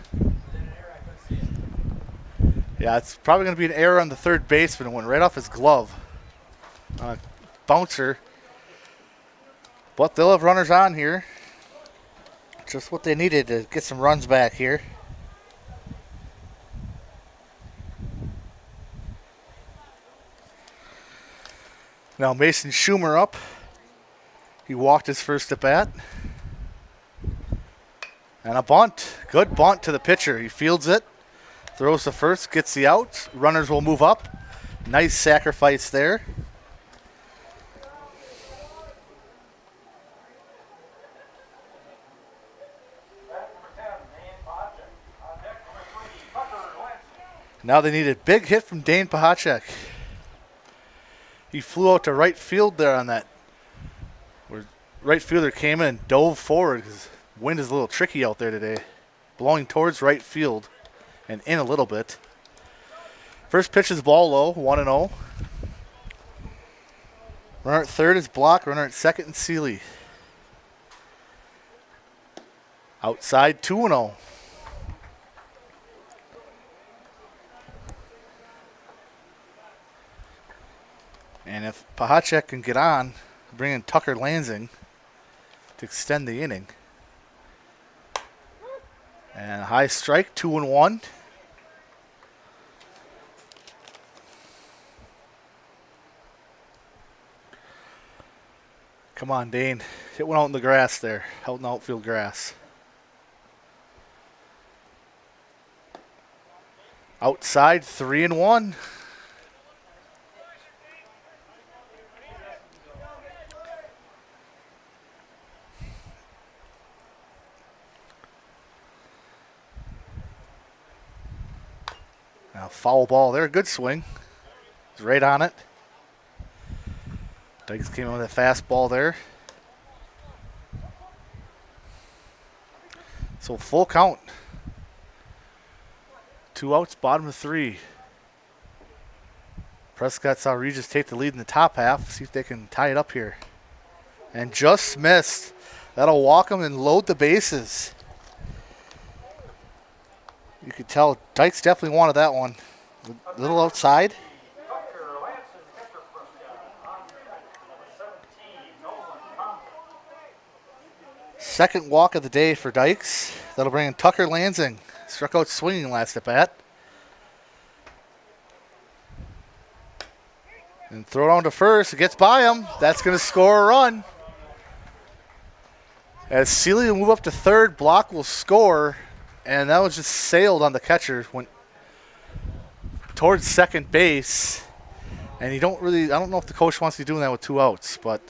Yeah, it's probably going to be an error on the third baseman. It went right off his glove. Bouncer. But they'll have runners on here. Just what they needed to get some runs back here. Now Mason Schumer up. He walked his first at bat. And a bunt. Good bunt to the pitcher. He fields it. Throws to first. Gets the out. Runners will move up. Nice sacrifice there. Now they need a big hit from Dane Pahacek. He flew out to right field there on that. Where right fielder came in and dove forward because wind is a little tricky out there today. Blowing towards right field and in a little bit. First pitch is ball low, 1-0. Runner at third is Block. Runner at second and Seeley. Outside, 2-0. And if Pahacek can get on, bring in Tucker Lansing to extend the inning. And a high strike, 2-1. Come on, Dane. Hit one out in the grass there, out in the outfield grass. Outside, 3-1. Now foul ball there, good swing. He's right on it. Dykes came in with a fastball there. So full count. 2 outs, bottom of 3. Prescott saw Regis take the lead in the top half. See if they can tie it up here. And just missed. That'll walk him and load the bases. You could tell Dykes definitely wanted that one. A little outside. Second walk of the day for Dykes. That'll bring in Tucker Lansing. Struck out swinging last at bat. And throw it on to first. It gets by him. That's going to score a run. As Seeley will move up to third, Block will score. And that was just sailed on the catcher. Went towards second base. And I don't know if the coach wants to be doing that with 2 outs. But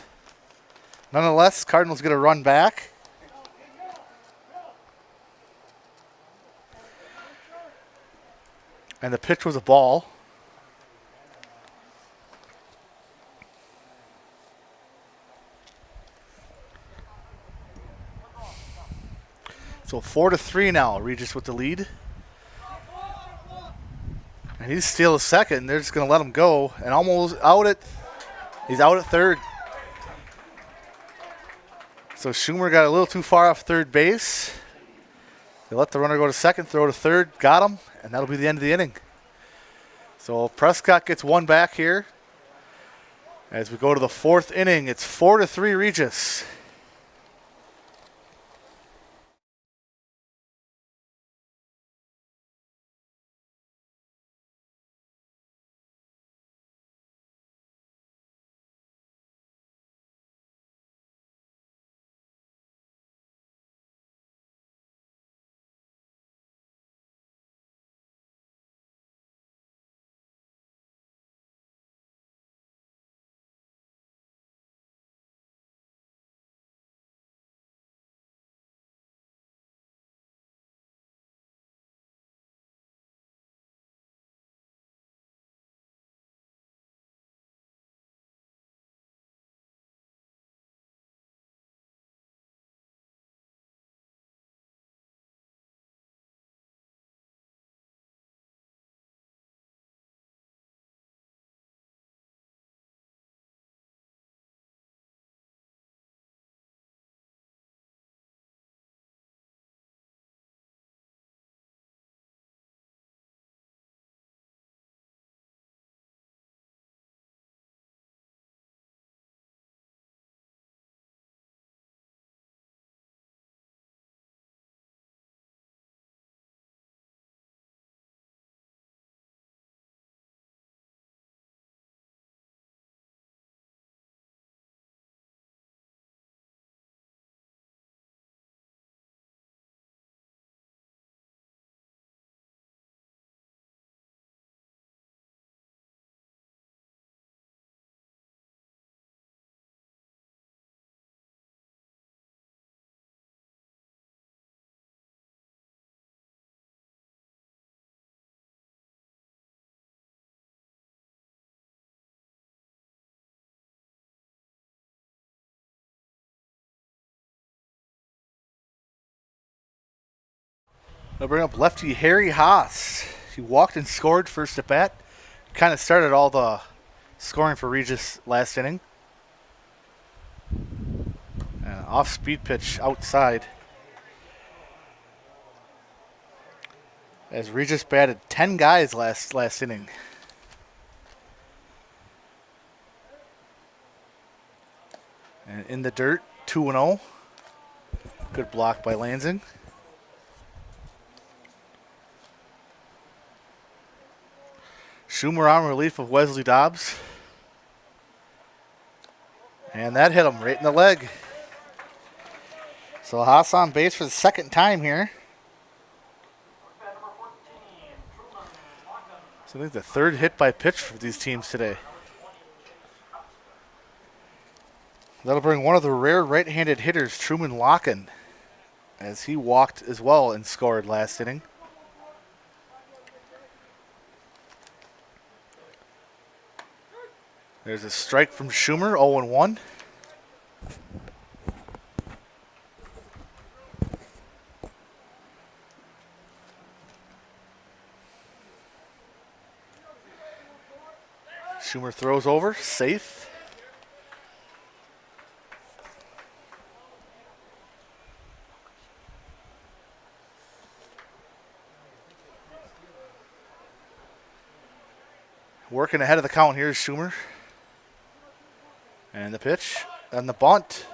nonetheless, Cardinals get a run back. And the pitch was a ball. So 4-3 now. Regis with the lead. And he's still a second. They're just going to let him go. And almost out at, he's out at third. So Schumer got a little too far off third base. They let the runner go to second, throw to third, got him, and that'll be the end of the inning. So Prescott gets one back here. As we go to the 4th inning, it's 4-3 Regis. I'll bring up lefty Harry Haas. He walked and scored first at bat. Kind of started all the scoring for Regis last inning. And off-speed pitch outside. As Regis batted 10 guys last inning. And in the dirt, 2-0. Good block by Lansing. Schumer on relief of Wesley Dobbs. And that hit him right in the leg. So Haas on base for the second time here. So I think the third hit by pitch for these teams today. That'll bring one of the rare right-handed hitters, Truman Locken, as he walked as well and scored last inning. There's a strike from Schumer, 0-1. Schumer throws over, safe. Working ahead of the count here is Schumer. And the pitch, and the bunt.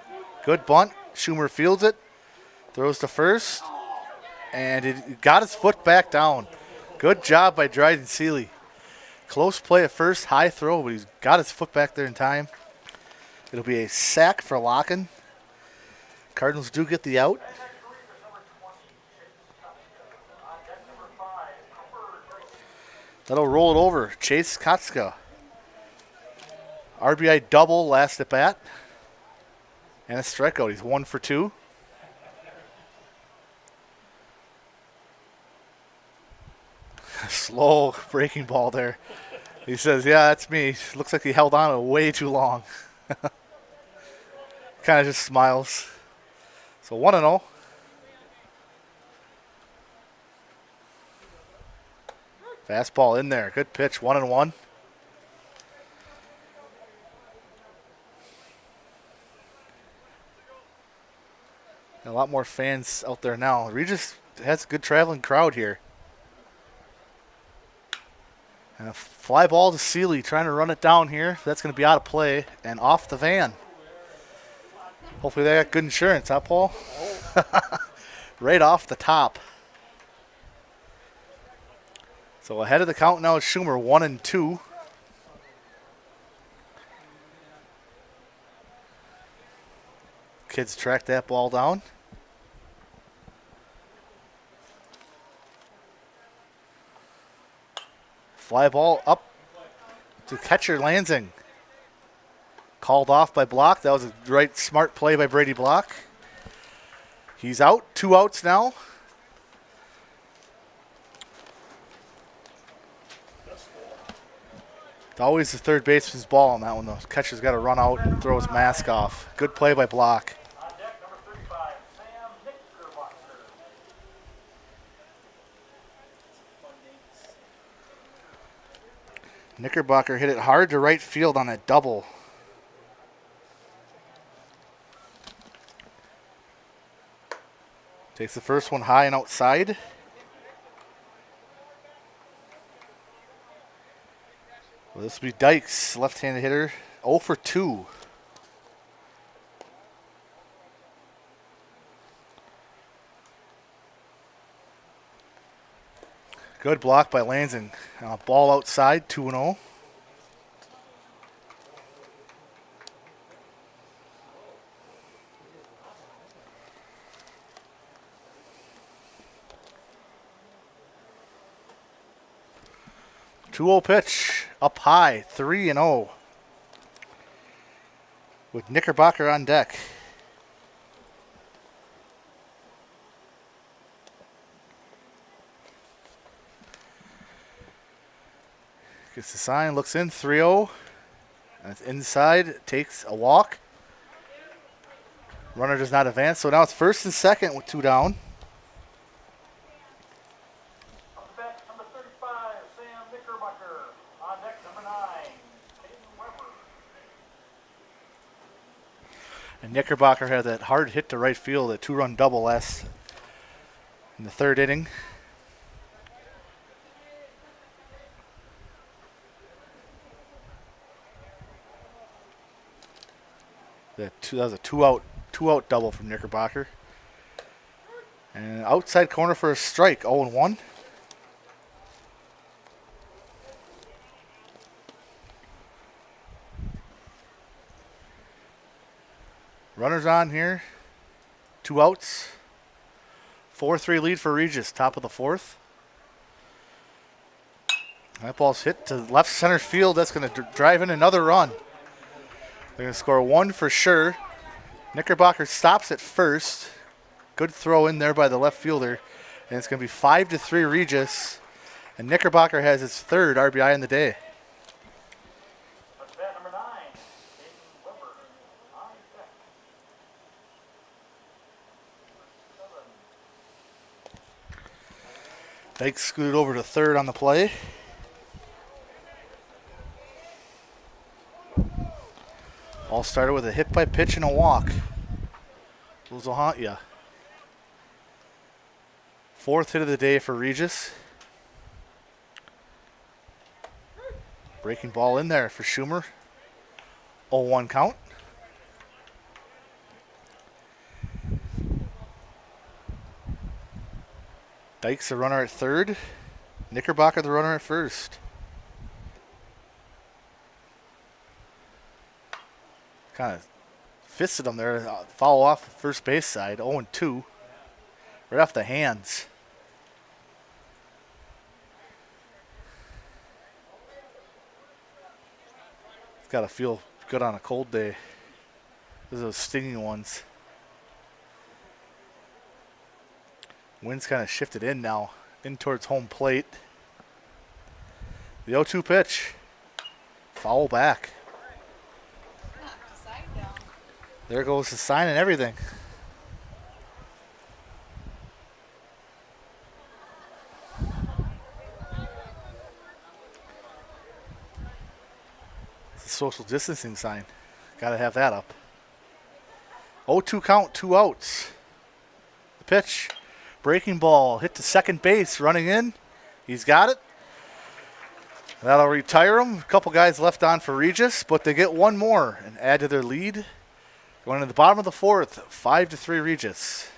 Good bunt. Schumer fields it, throws to first, and it got his foot back down. Good job by Dryden Seeley. Close play at first, high throw, but he's got his foot back there in time. It'll be a sack for Locken. Cardinals do get the out. That'll roll it over. Chase Kotska. RBI double last at bat. And a strikeout. He's 1 for 2. Slow breaking ball there. He says, yeah, that's me. Looks like he held on way too long. Kind of just smiles. So 1-0. Fastball in there. Good pitch. 1-1. A lot more fans out there now. Regis has a good traveling crowd here. And a fly ball to Seeley, trying to run it down here. That's going to be out of play and off the van. Hopefully they got good insurance, huh, Paul? Right off the top. So ahead of the count now is Schumer, 1-2. Kids track that ball down. Fly ball up to catcher Lansing. Called off by Block. That was a right smart play by Brady Block. He's out. 2 outs now. It's always the third baseman's ball on that one, though. Catcher's got to run out and throw his mask off. Good play by Block. Knickerbocker hit it hard to right field on that double. Takes the first one high and outside. Well, this will be Dykes, left-handed hitter, 0 for 2. Good block by Lansing. Ball outside, 2-0. Pitch up high, 3-0. With Knickerbocker on deck. Gets the sign, looks in, 3-0. And it's inside, takes a walk. Runner does not advance, so now it's first and second with 2 down. Number 35, Sam Knickerbocker. On deck, number 9, Caden Weber. And Knickerbocker had that hard hit to right field, a 2-run double last in the 3rd inning. That was a two out double from Knickerbocker. And outside corner for a strike, 0-1. Runners on here. 2 outs. 4-3 lead for Regis, top of the 4th. That ball's hit to left center field. That's going to drive in another run. They're going to score 1 for sure. Knickerbocker stops at first. Good throw in there by the left fielder. And it's going to be 5-3 Regis. And Knickerbocker has his 3rd RBI in the day. That's bat number 9, Caden Weber. On deck. 7. Dykes scooted over to 3rd on the play. All started with a hit by pitch and a walk. Those will haunt ya. 4th hit of the day for Regis. Breaking ball in there for Schumer. 0-1 count. Dykes the runner at 3rd. Knickerbocker the runner at 1st. Kind of fisted him there. Foul off the first base side. 0-2. Right off the hands. It's got to feel good on a cold day. Those are those stinging ones. Wind's kind of shifted in now. In towards home plate. The 0-2 pitch. Foul back. There goes the sign and everything. It's a social distancing sign. Got to have that up. 0-2 count, 2 outs. The pitch. Breaking ball. Hit to second base. Running in. He's got it. That'll retire him. A couple guys left on for Regis, but they get one more and add to their lead. Going to the bottom of the fourth, 5-3 Regis.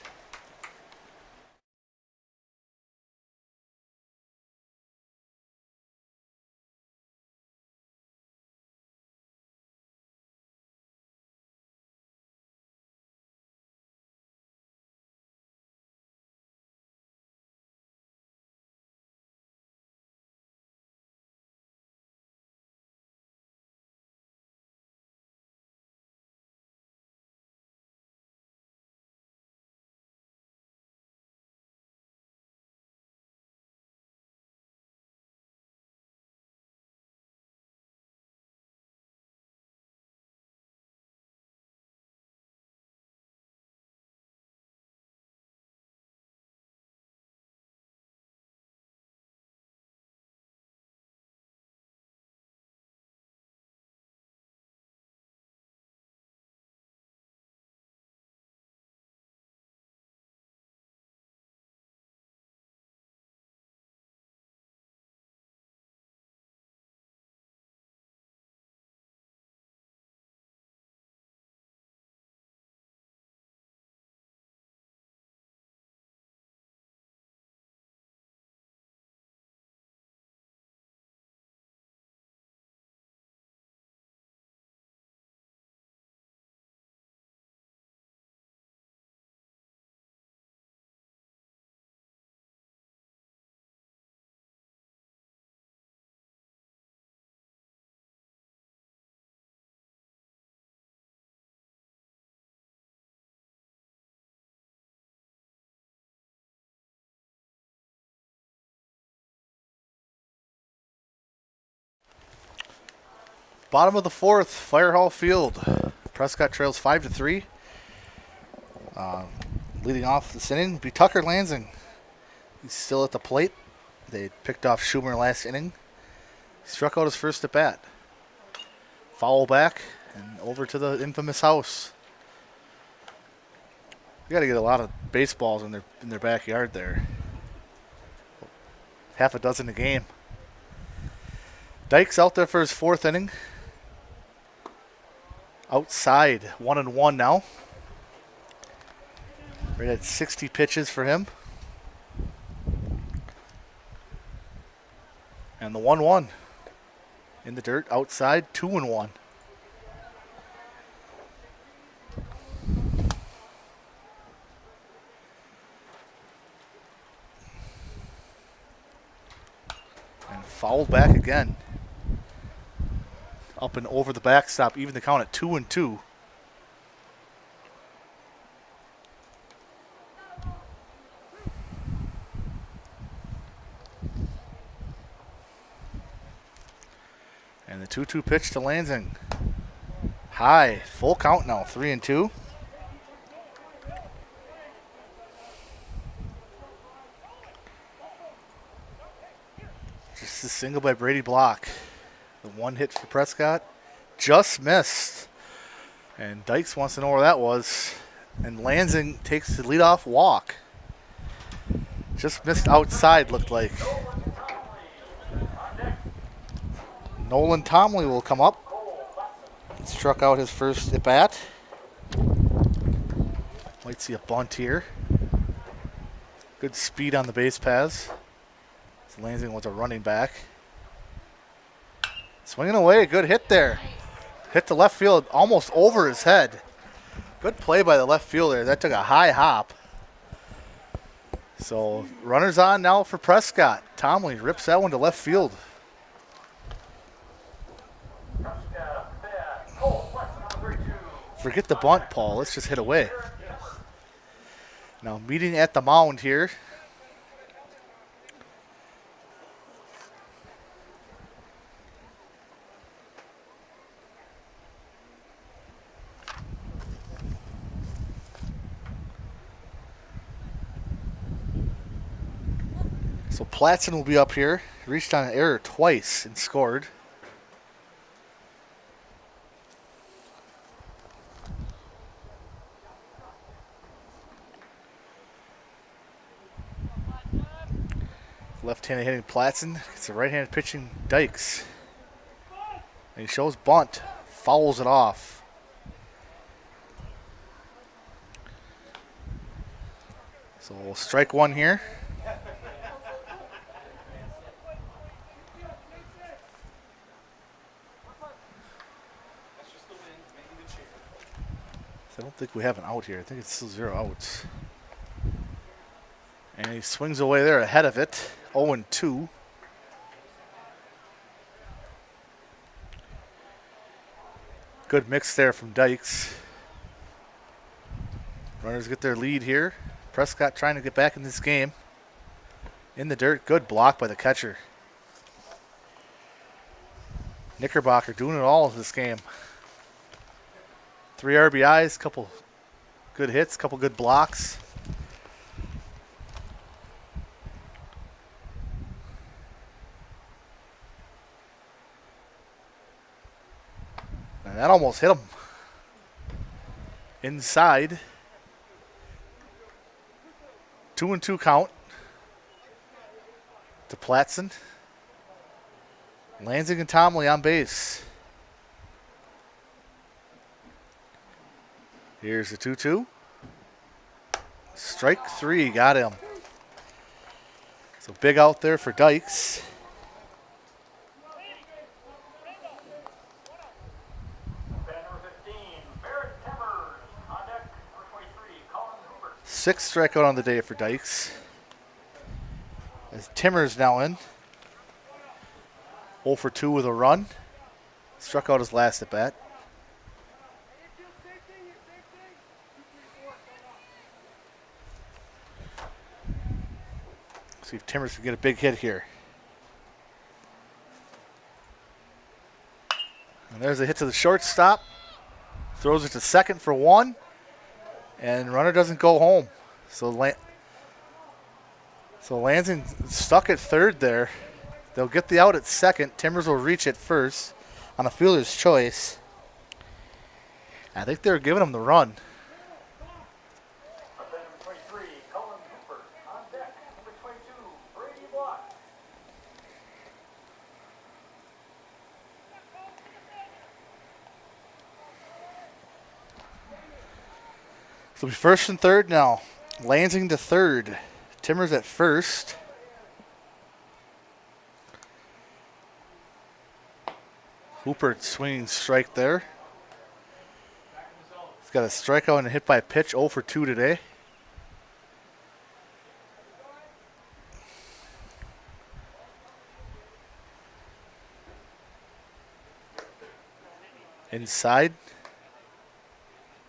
Bottom of the fourth, Fire Hall Field. Prescott trails 5-3. Leading off this inning will be Tucker Lansing. He's still at the plate. They picked off Schumer last inning. He struck out his first at bat. Foul back and over to the infamous house. You got to get a lot of baseballs in their backyard there. Half a dozen a game. Dyke's out there for his fourth inning. Outside, 1-1 now. Right at 60 pitches for him. And the 1-1 in the dirt, outside, 2-1. And fouled back again. Up and over the backstop, even the count at 2-2. And the 2-2 pitch to Lansing. High, full count now, 3-2. Just a single by Brady Block. The one hit for Prescott just missed. And Dykes wants to know where that was. And Lansing takes the leadoff walk. Just missed outside, looked like. Nolan Tomley will come up. He struck out his first at bat. Might see a bunt here. Good speed on the base paths. So Lansing was a running back. Swinging away, good hit there. hit the left field almost over his head. Good play by the left fielder. That took a high hop. So runners on now for Prescott. Tomley rips that one to left field. Prescott, back. Cole, Flexen on the 3-2. Forget the bunt, Paul. Let's just hit away. Now meeting at the mound here. So Platson will be up here. Reached on an error twice and scored. Left-handed hitting Platson. It's the right-handed pitching Dykes. And he shows bunt. Fouls it off. So we'll strike one here. I don't think we have an out here. I think it's still 0 outs. And he swings away there ahead of it. 0-2. Good mix there from Dykes. Runners get their lead here. Prescott trying to get back in this game. In the dirt. Good block by the catcher. Knickerbocker doing it all this game. 3 RBIs, couple good hits, couple good blocks. And that almost hit him. Inside. 2-2 count to Platson. Lansing and Tomley on base. Here's the 2-2. Strike 3, got him. So big out there for Dykes. Sixth strikeout on the day for Dykes. As Timmer's now in. 0 for 2 with a run. Struck out his last at bat. See if Timmers can get a big hit here. And there's a hit to the shortstop. Throws it to second for 1. And runner doesn't go home. So Lansing stuck at third there. They'll get the out at second. Timmers will reach it first on a fielder's choice. I think they're giving him the run. So it'll be first and third now. Lansing to third. Timmers at first. Hooper swinging strike there. He's got a strikeout and a hit by a pitch. 0 for 2 today. Inside.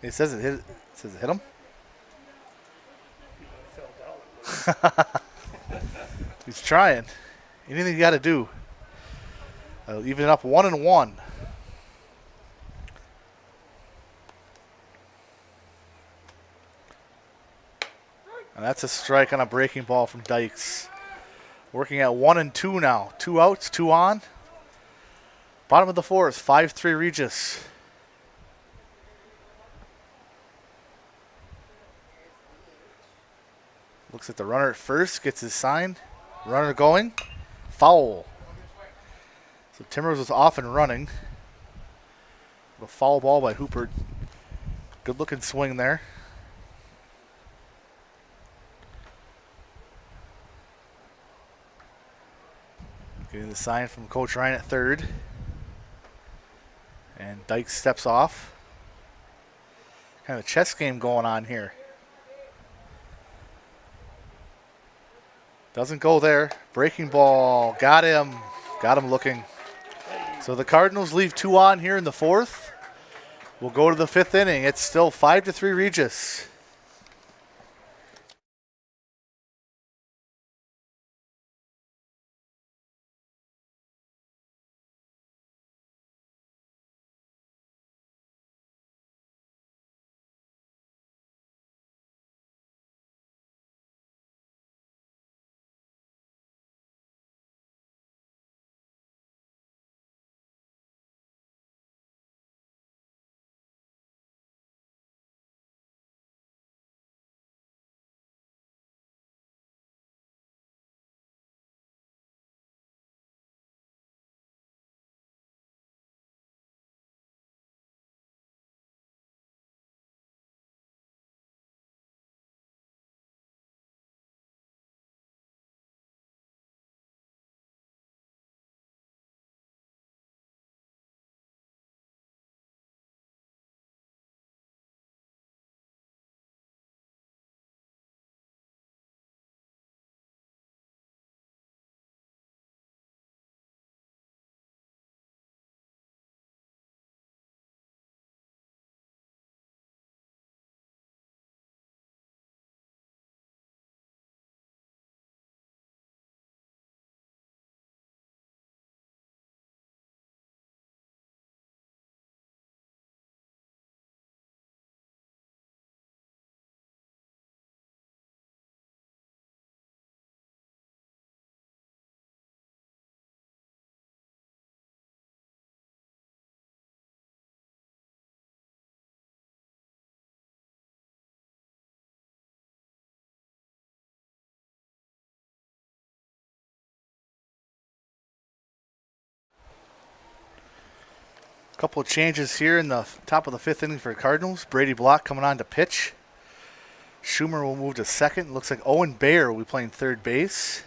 It says it hit. It says it hit him. He's trying. Anything you got to do. Even up 1-1. And that's a strike on a breaking ball from Dykes. Working at 1-2 now. 2 outs, 2 on. Bottom of the fourth, 5-3 Regis. Looks at the runner at first, gets his sign. Runner going. Foul. So Timmers was off and running. A foul ball by Hooper. Good looking swing there. Getting the sign from Coach Ryan at third. And And Dyke steps off. Kind of a chess game going on here. Doesn't go there. Breaking ball. Got him. Got him looking. So the Cardinals leave 2 on here in the 4th. We'll go to the 5th inning. It's still 5-3 Regis. Couple of changes here in the top of the 5th inning for the Cardinals. Brady Block coming on to pitch. Schumer will move to second. Looks like Owen Bayer will be playing third base.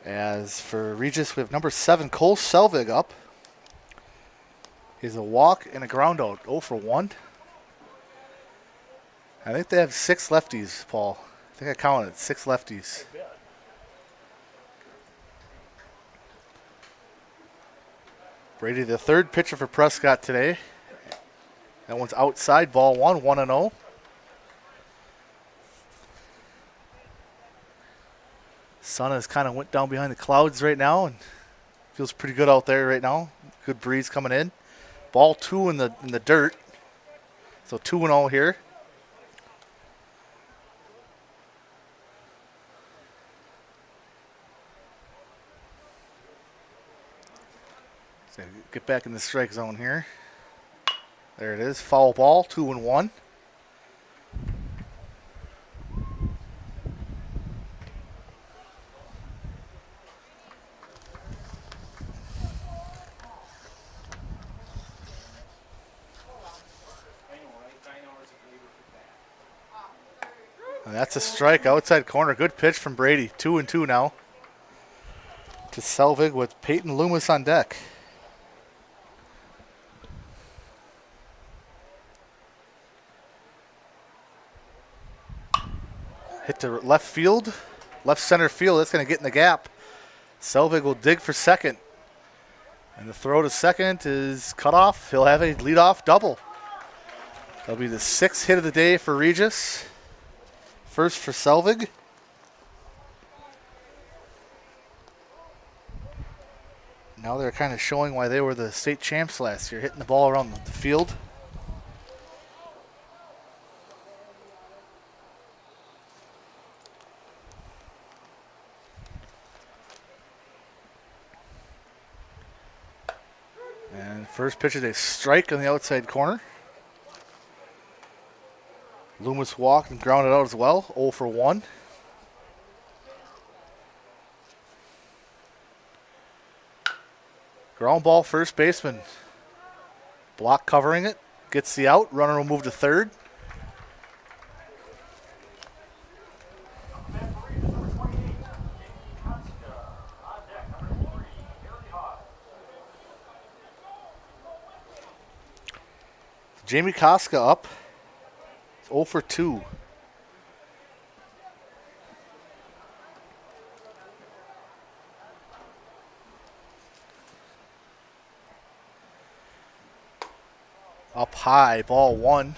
As for Regis, we have number 7, Cole Selvig up. He's a walk and a ground out, 0 for 1. I think they have 6 lefties, Paul. I think I counted 6 lefties. Brady, the 3rd pitcher for Prescott today. That one's outside, ball 1, 1-0. Sun has kind of went down behind the clouds right now and feels pretty good out there right now. Good breeze coming in. Ball 2 in the dirt. So 2-0 here. So get back in the strike zone here. There it is. Foul ball, 2-1. And that's a strike outside corner. Good pitch from Brady. 2-2 now. To Selvig with Peyton Loomis on deck. Hit to left field, left center field. That's going to get in the gap. Selvig will dig for second. And the throw to second is cut off. He'll have a leadoff double. That'll be the 6th hit of the day for Regis. First for Selvig. Now they're kind of showing why they were the state champs last year, hitting the ball around the field. And first pitch is a strike on the outside corner. Loomis walked and grounded out as well, 0 for 1. Ground ball, first baseman. Block covering it, gets the out. Runner will move to third. Jamie Koska up. 0 for 2. Up high, ball 1.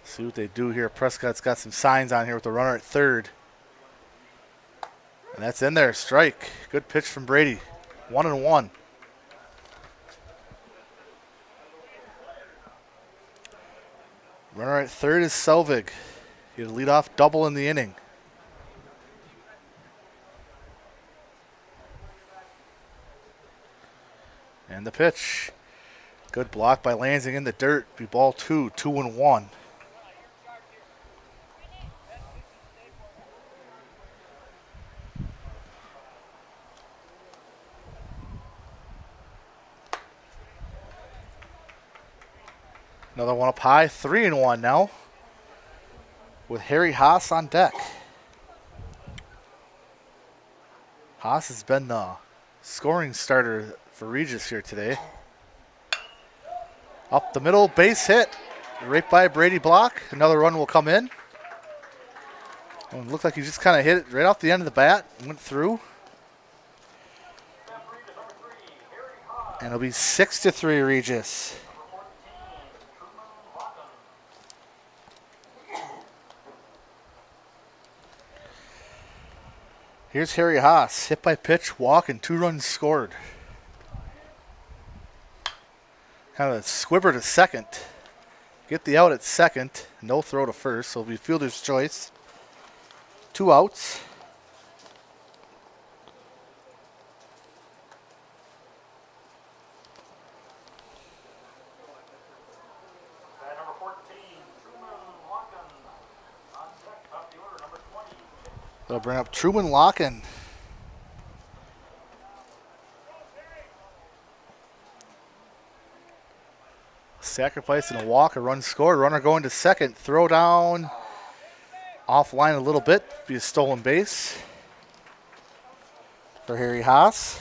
See what they do here. Prescott's got some signs on here with the runner at third. And that's in there. Strike. Good pitch from Brady. 1-1. Runner at third is Selvig. He had a leadoff double in the inning. And the pitch. Good block by Lansing in the dirt. Be ball 2, 2-1. Another one up high, 3-1 now. With Harry Haas on deck. Haas has been the scoring starter for Regis here today. Up the middle, base hit. Right by Brady block. Another run will come in. It looked like he just kind of hit it right off the end of the bat. Went through. And it'll be 6-3 Regis. Here's Harry Haas. Hit by pitch, walk, and 2 runs scored. Kind of a squibber to second. Get the out at second. No throw to first, so it'll be fielder's choice. 2 outs. Number 14, Truman Locken. On deck, top of the order, number 20. They'll bring up Truman Locken. Sacrifice and a walk, a run scored. Runner going to second. Throw down. Offline a little bit. Be a stolen base for Harry Haas.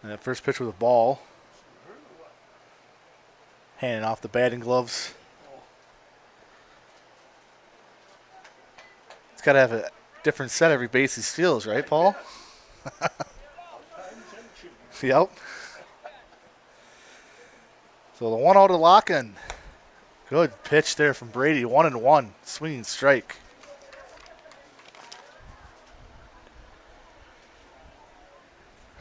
And that first pitch was a ball. Handing off the batting gloves. It's got to have a different set every base he steals, right, Paul? Yep. So the 1 out to Locken. Good pitch there from Brady. 1-1. Swinging strike.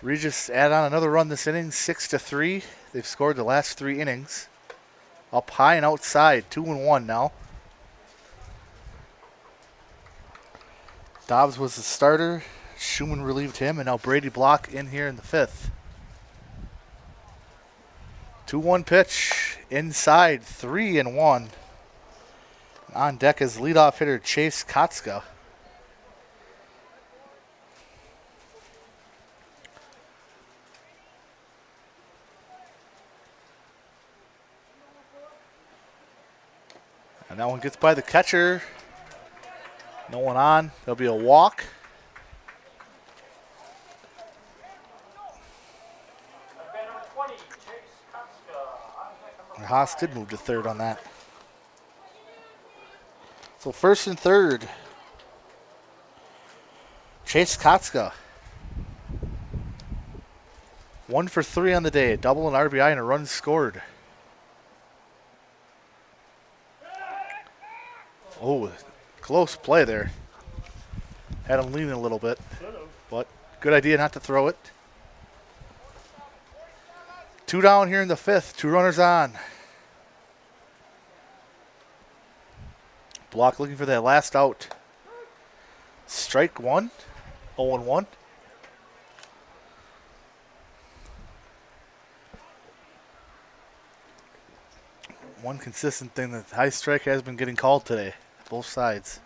Regis add on another run this inning, 6-3. They've scored the last 3 innings. Up high and outside, 2-1 now. Dobbs was the starter. Schumann relieved him, and now Brady block in here in the 5th. 2-1 pitch, inside, 3-1. On deck is leadoff hitter Chase Kotska. And that one gets by the catcher. No one on. There'll be a walk. Number 20, Chase Kotska. On deck, number Haas did move to third on that. So first and third. Chase Kotska. 1 for 3 on the day. A double, an RBI, and a run scored. Oh, close play there. Had him leaning a little bit. But good idea not to throw it. 2 down here in the 5th. 2 runners on. Block looking for that last out. Strike 1. 0-1. One consistent thing that high strike has been getting called today. Both sides.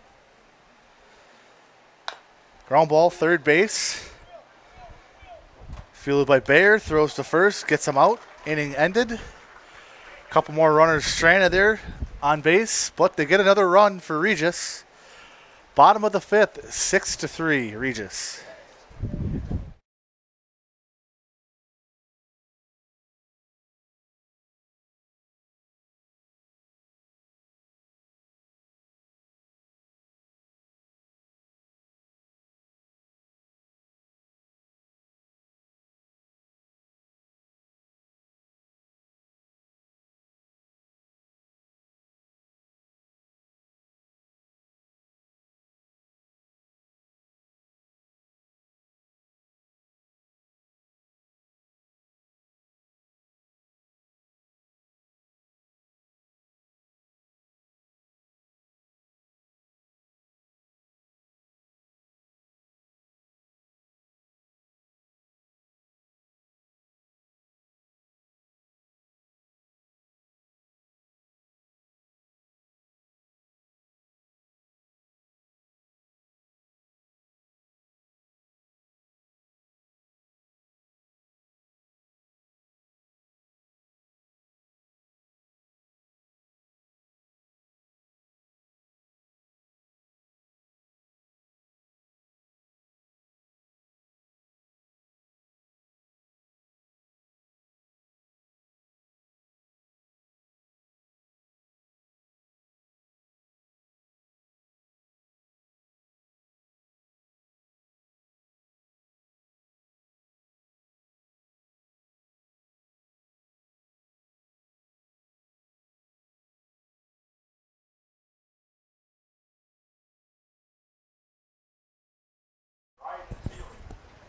Ground ball, third base. Fielded by Bayer. Throws to first. Gets him out. Inning ended. couple more runners stranded there on base, but they get another run for Regis. Bottom of the fifth, 6-3, Regis.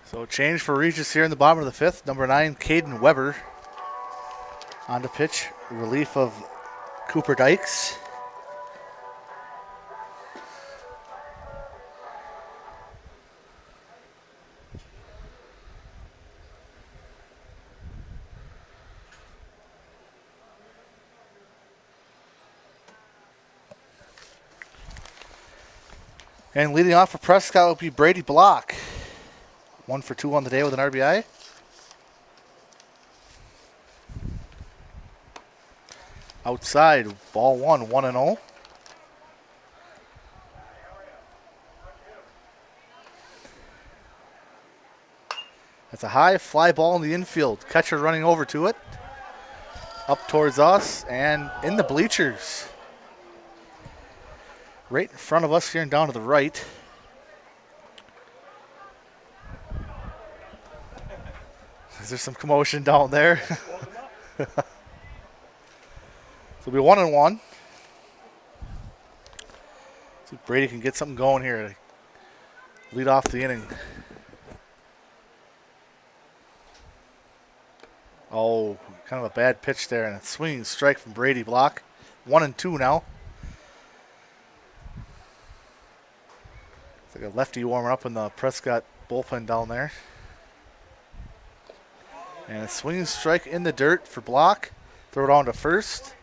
So change for Regis here in the bottom of the fifth. Number 9, Caden Weber on the pitch. Relief of Cooper Dykes. And leading off for Prescott will be Brady Block. 1 for 2 on the day with an RBI. Outside, ball 1, 1-0. That's a high fly ball in the infield. Catcher running over to it. Up towards us and in the bleachers. Right in front of us here and down to the right. Is there some commotion down there? So it'll be 1-1. See if Brady can get something going here to lead off the inning. Oh, kind of a bad pitch there, and a swinging strike from Brady Block. 1-2 now. It's like a lefty warming up in the Prescott bullpen down there. And a swinging strike in the dirt for Block. Throw it on to first.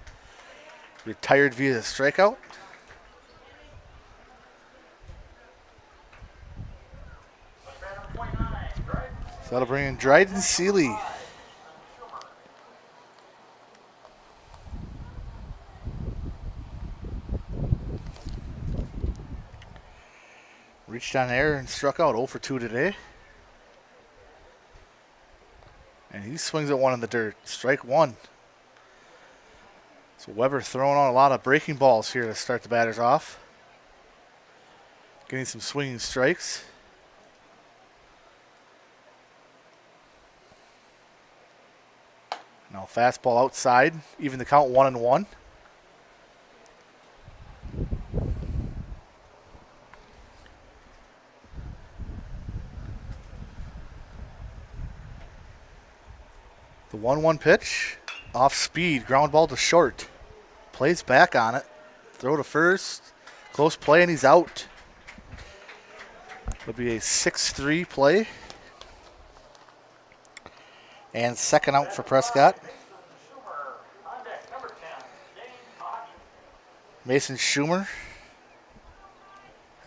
Retired via strikeout. So that'll bring in Dryden Seeley. Reached on air and struck out 0 for 2 today. And he swings at one in the dirt. Strike 1. So Weber throwing on a lot of breaking balls here to start the batters off. Getting some swinging strikes. Now fastball outside. Even the count 1-1. The 1-1 pitch, off speed, ground ball to short. Plays back on it. Throw to first. Close play, and he's out. It'll be a 6-3 play. And second out for Prescott. Mason Schumer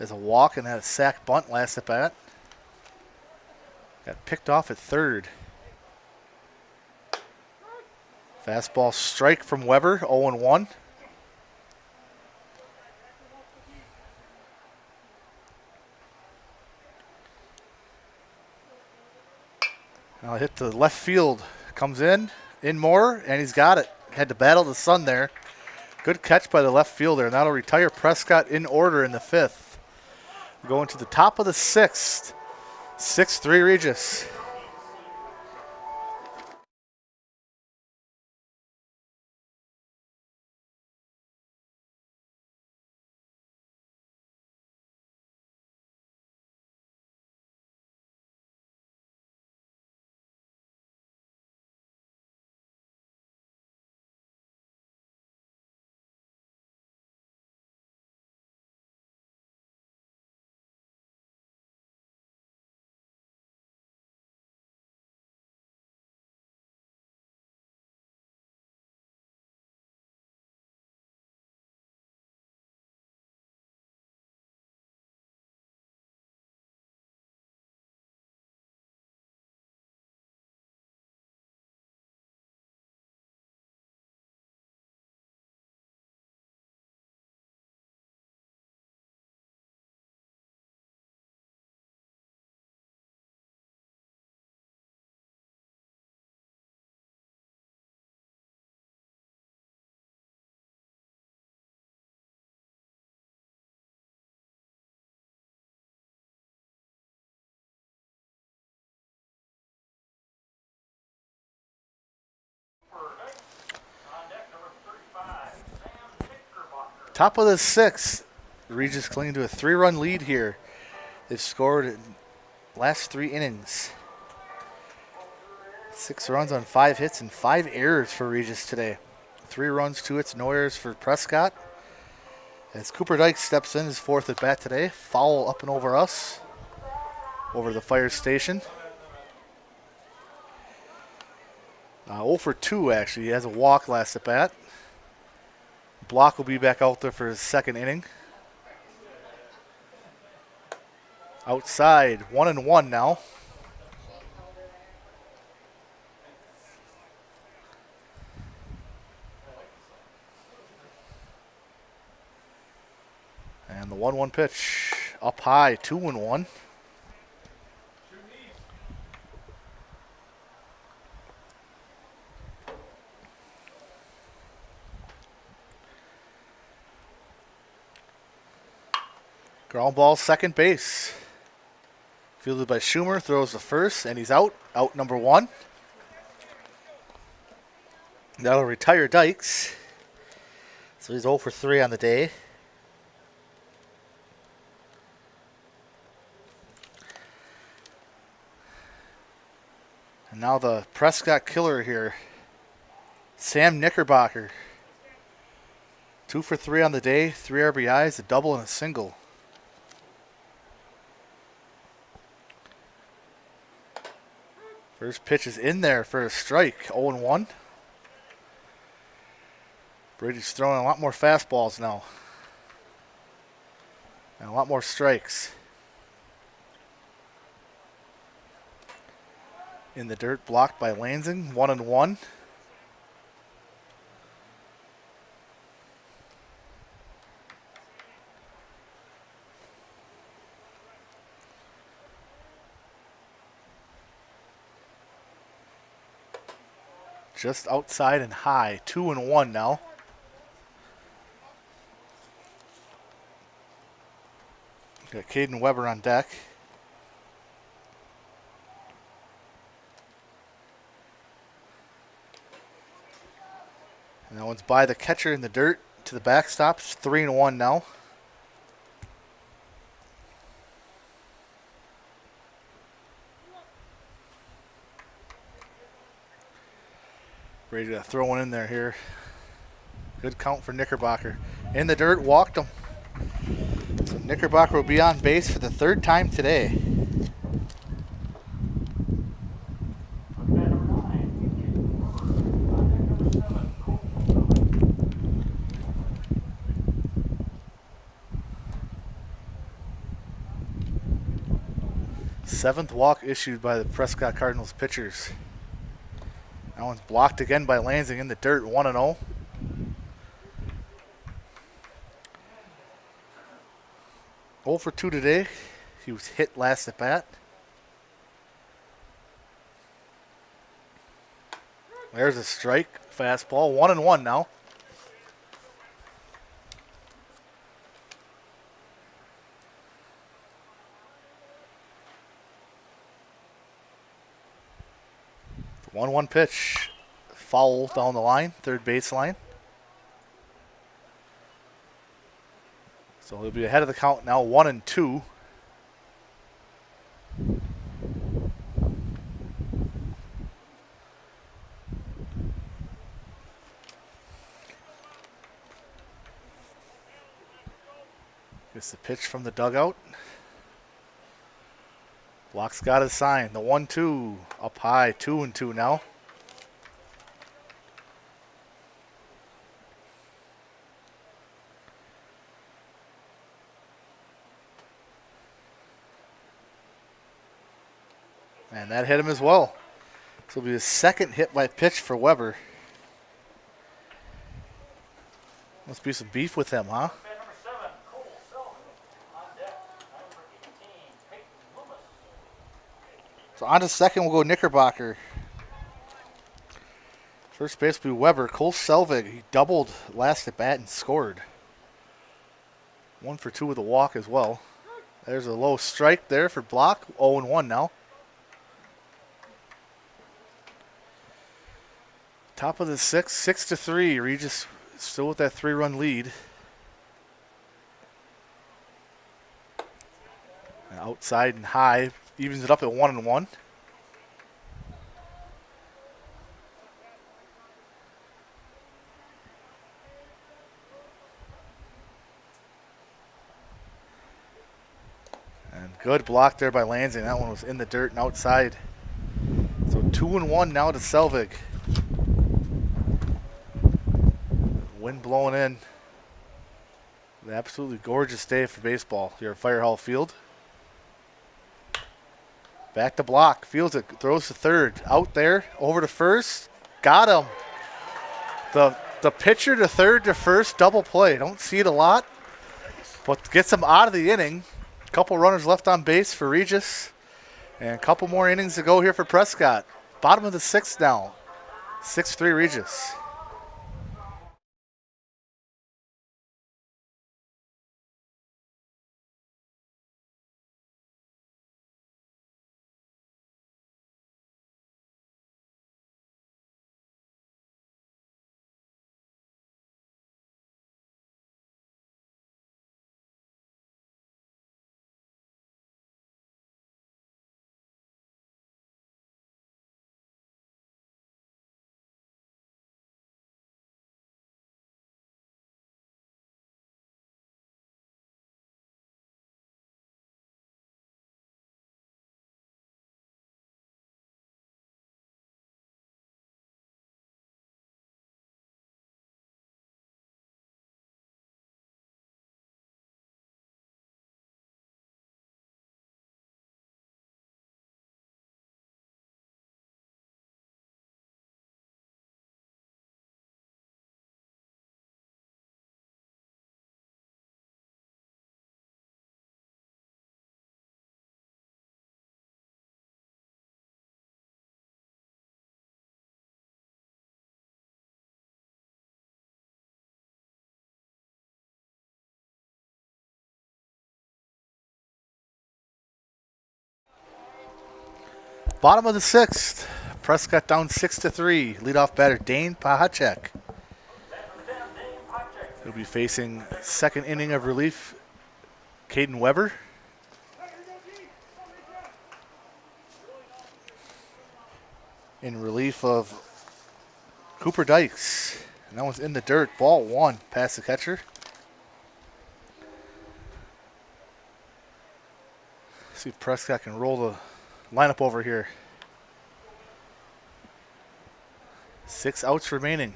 has a walk and had a sack bunt last at bat. Got picked off at third. Fastball strike from Weber, 0-1. Now hit to left field. Comes in more, and he's got it. Had to battle the sun there. Good catch by the left fielder, and that'll retire Prescott in order in the 5th. We're going to the top of the 6th. 6-3 Regis. Top of the 6th. Regis clinging to a 3-run lead here. They've scored in last 3 innings. 6 runs on 5 hits and 5 errors for Regis today. 3 runs, 2 hits, no errors for Prescott. As Cooper Dyke steps in his 4th at bat today. Foul up and over us. Over the fire station. 0 for 2 actually. He has a walk last at bat. Block will be back out there for his 2nd inning. Outside, 1-1 now. And the 1-1 pitch up high, 2-1. Ground ball, second base. Fielded by Schumer, throws the first, and he's out. Out number 1. That'll retire Dykes. So he's 0 for 3 on the day. And now the Prescott killer here. Sam Knickerbocker. 2 for 3 on the day, 3 RBIs, a double and a single. First pitch is in there for a strike, 0-1. Brady's throwing a lot more fastballs now. And a lot more strikes. In the dirt, blocked by Lansing, 1-1. Just outside and high, 2-1 now. Got Caden Weber on deck. And that one's by the catcher in the dirt to the backstop. It's 3-1 now. Ready to throw one in there here. Good count for Knickerbocker. In the dirt, walked him. So Knickerbocker will be on base for the 3rd time today. Seventh walk issued by the Prescott Cardinals pitchers. That one's blocked again by Lansing in the dirt, 1-0. Oh for 2 today. He was hit last at bat. There's a strike. Fastball. 1-1 now. The 1-1 pitch. Foul down the line, third baseline. So he'll be ahead of the count now, 1-2. Gets the pitch from the dugout. Block's got his sign. The 1-2 up high, 2-2 now. And that hit him as well. This will be his second hit by pitch for Weber. Must be some beef with him, huh? So on to second, we'll go Knickerbocker. First base will be Weber. Cole Selvig, he doubled last at bat and scored. 1 for 2 with a walk as well. There's a low strike there for Block. 0-1 now. Top of the sixth, 6-3. Regis still with that 3-run lead. And outside and high, evens it up at 1-1. And good block there by Lansing. That one was in the dirt and outside. So 2-1 now to Selvig. Wind blowing in. An absolutely gorgeous day for baseball here at Fire Hall Field. Back to Block. Fields it. Throws to third. Out there. Over to first. Got him. The pitcher to third to first. Double play. Don't see it a lot. But gets him out of the inning. A couple runners left on base for Regis. And a couple more innings to go here for Prescott. Bottom of the sixth now. 6-3 Regis. Bottom of the sixth. Prescott down 6-3. Leadoff batter Dane Pahacek. He'll be facing second inning of relief, Caden Weber. In relief of Cooper Dykes. And that one's in the dirt. Ball 1 past the catcher. See if Prescott can roll the lineup over here. 6 outs remaining.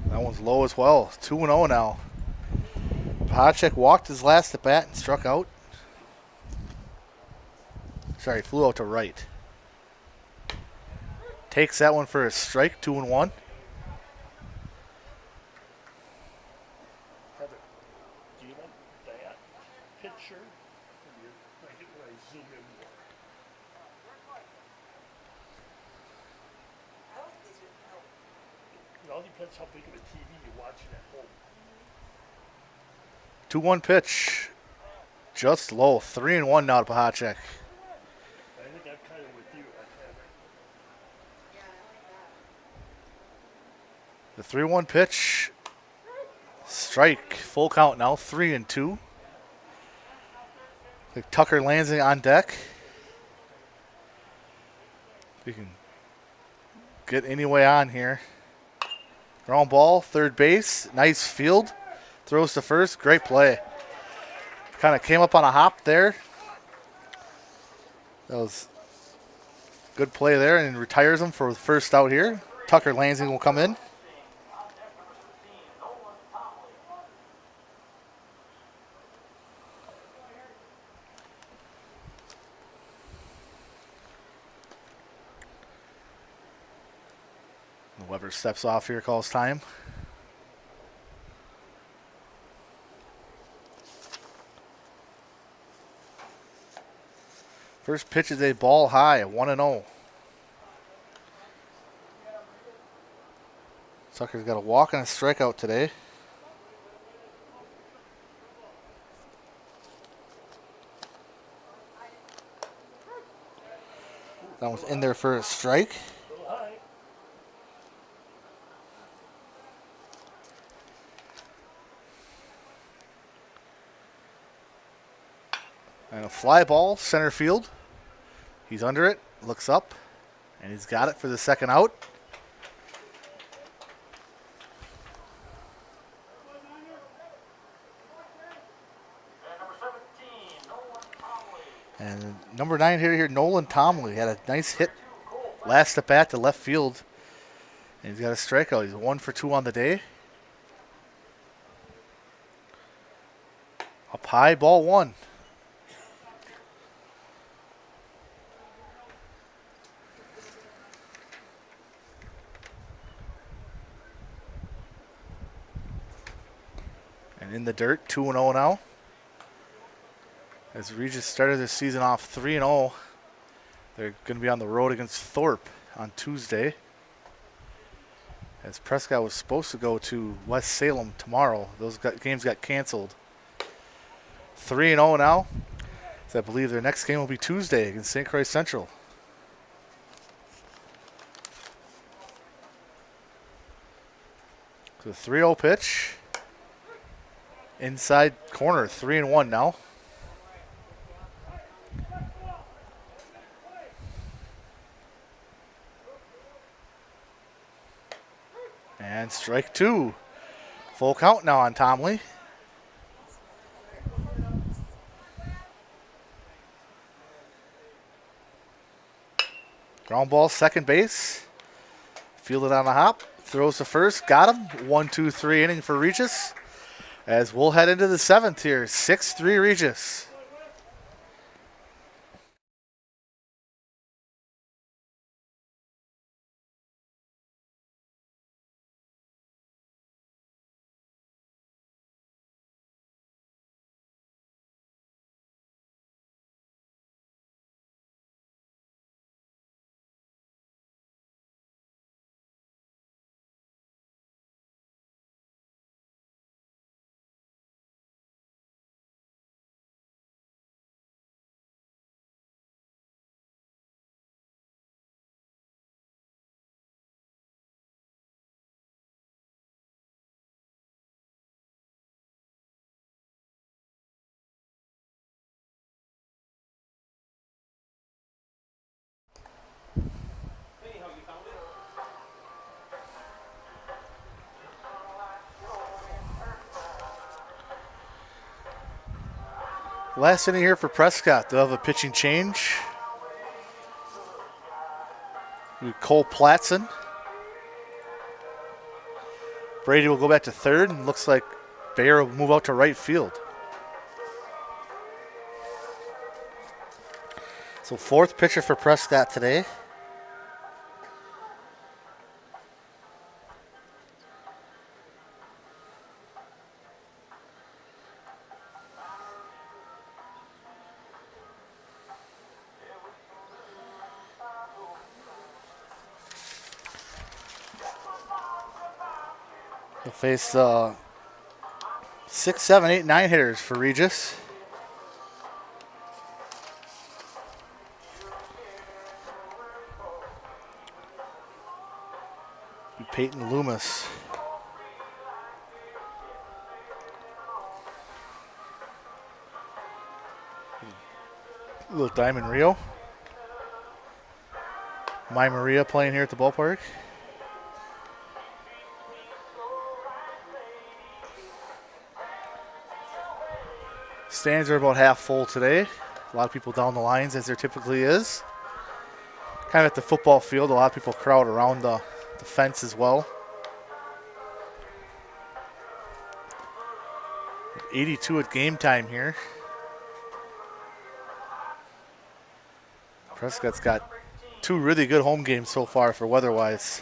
That one's low as well. 2-0 now. Pacek walked his last at bat and struck out. Sorry, flew out to right. Takes that one for a strike, 2-1. Heather, do you want that picture? Or do you like it when I zoom in more? It all depends how big of a TV you're watching at home. 2-1 pitch. Just low. 3-1 now to Pacek. I think I'm kind of with you. The 3-1 pitch. Strike. Full count now. 3-2. Like Tucker Lansing on deck. We can get any way on here. Ground ball, third base. Nice field. Throws to first. Great play. Kind of came up on a hop there. That was good play there and retires him for the first out here. Tucker Lansing will come in. Weber steps off here, calls time. First pitch is a ball high, 1-0. Tucker's got a walk and a strikeout today. That one's in there for a strike. And a fly ball, center field. He's under it, looks up, and he's got it for the second out. And number 9 here, Nolan Tomley had a nice hit last at bat to left field. And he's got a strikeout. He's 1 for 2 on the day. Up high, ball 1. And in the dirt, 2-0 now. As Regis started their season off 3-0, they're going to be on the road against Thorpe on Tuesday. As Prescott was supposed to go to West Salem tomorrow, those games got canceled. 3-0 now. So I believe their next game will be Tuesday against St. Croix Central. So 3-0 pitch. Inside corner, 3-1 now. And strike 2. Full count now on Tomley. Ground ball, second base. Fielded on a hop. Throws to first. Got him. 1-2-3 inning for Regis. As we'll head into the 7th here. 6-3 Regis. Last inning here for Prescott. They'll have a pitching change. Cole Platson. Brady will go back to third, and looks like Bayer will move out to right field. So fourth pitcher for Prescott today. He'll face 6, 7, 8, 9 hitters for Regis. Peyton Loomis. Little Diamond Rio. My Maria playing here at the ballpark. Stands are about half full today. A lot of people down the lines, as there typically is. Kind of at the football field, a lot of people crowd around the fence as well. 82 at game time here. Prescott's got 2 really good home games so far for weather-wise.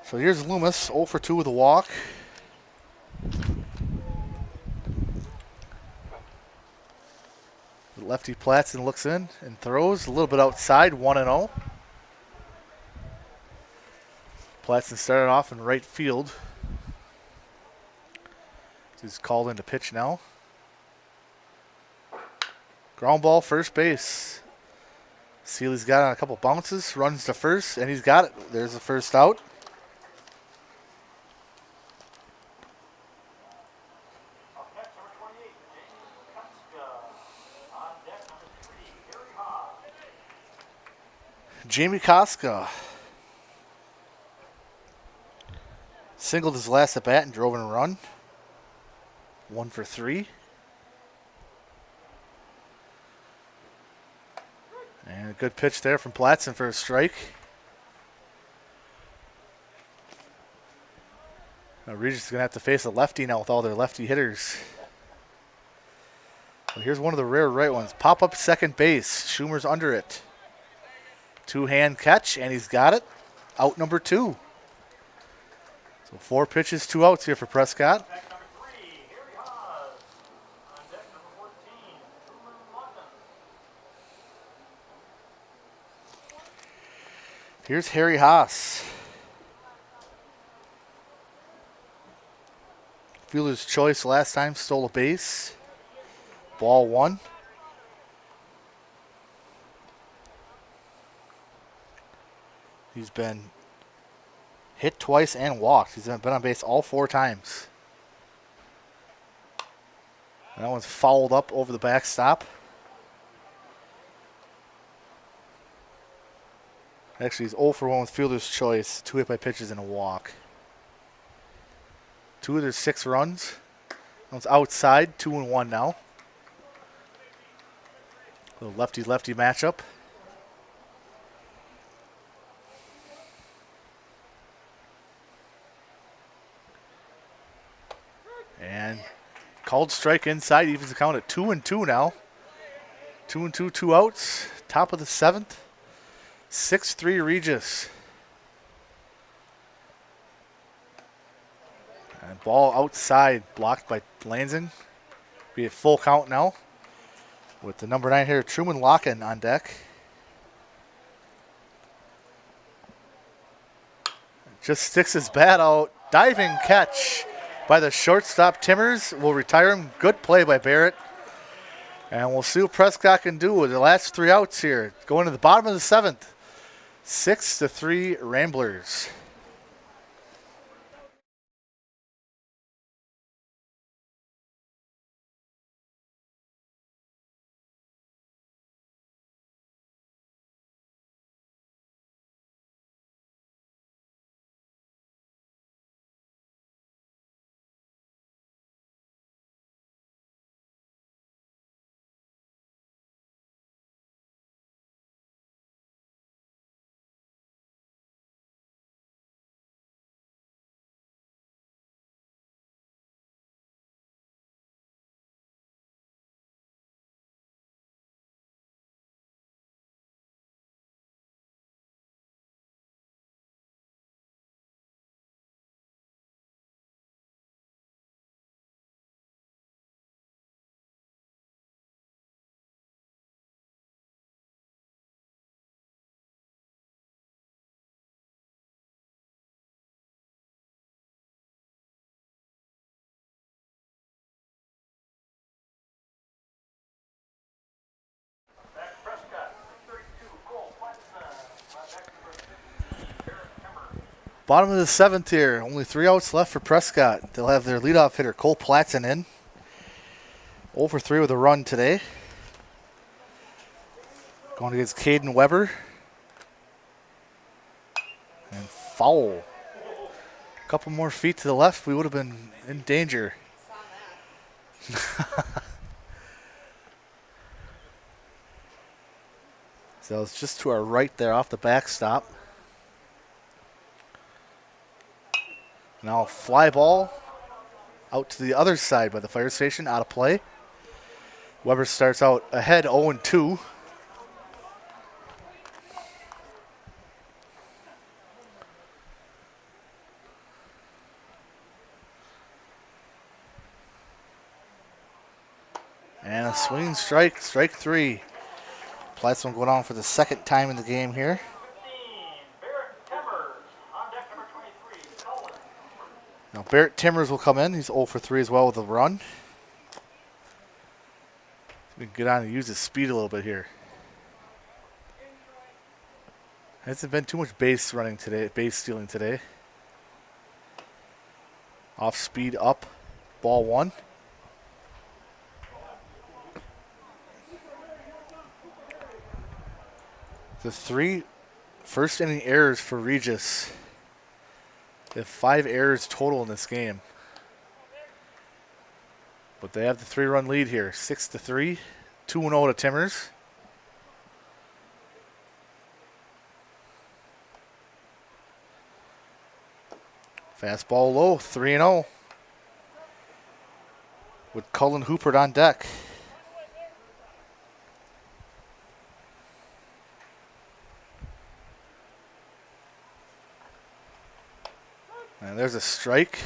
So here's Loomis, 0 for 2 with a walk. Lefty Platson looks in and throws a little bit outside, 1-0. Platson started off in right field. He's called into pitch now. Ground ball, first base. Seeley's got on a couple bounces, runs to first, and he's got it. There's the first out. Up next, number 28, Jamie Koska singled his last at bat and drove in a run. 1 for 3. And a good pitch there from Platson for a strike. Now Regis is going to have to face a lefty now with all their lefty hitters. Well, here's one of the rare right ones. Pop up second base. Schumer's under it. 2-hand catch, and he's got it. Out number 2. So 4 pitches, 2 outs here for Prescott. Back number 3, Harry Haas. On deck number 14, Truman London. Here's Harry Haas. Fielder's choice last time, stole a base. Ball 1. He's been hit twice and walked. He's been on base all 4 times. That one's fouled up over the backstop. Actually, he's 0 for 1 with fielder's choice. 2 hit by pitches and a walk. 2 of their 6 runs. One's outside, 2-1 now. Little lefty-lefty matchup. And called strike inside, evens the count at 2-2 now. 2-2, 2 outs. Top of the 7th. 6-3 Regis. And ball outside, blocked by Lansing. Be at full count now. With the number 9 hitter, Truman Locken, on deck. Just sticks his bat out. Diving catch by the shortstop. Timmers will retire him. Good play by Barrett. And we'll see what Prescott can do with the last 3 outs here. Going to the bottom of the 7th. 6-3 Ramblers. Bottom of the 7th here. Only 3 outs left for Prescott. They'll have their leadoff hitter, Cole Platson, in. 0 for 3 with a run today. Going against Caden Weber. And foul. A couple more feet to the left, we would have been in danger. So it's just to our right there off the backstop. Now fly ball out to the other side by the fire station, out of play. Weber starts out ahead 0-2. And a swinging strike, strike 3. Plattsville going on for the second time in the game here. 15, Barrett Timmers on deck number 23, Cullen. Now Barrett Timmers will come in. He's 0 for 3 as well with a run. We can get on and use his speed a little bit here. Hasn't been too much base running today, base stealing today. Off speed up, ball 1. The 3 first inning errors for Regis. They have 5 errors total in this game. But they have the 3-run lead here, 6-3, 2-0 to Timmers. Fastball low, 3-0. With Cullen Hoopert on deck. And there's a strike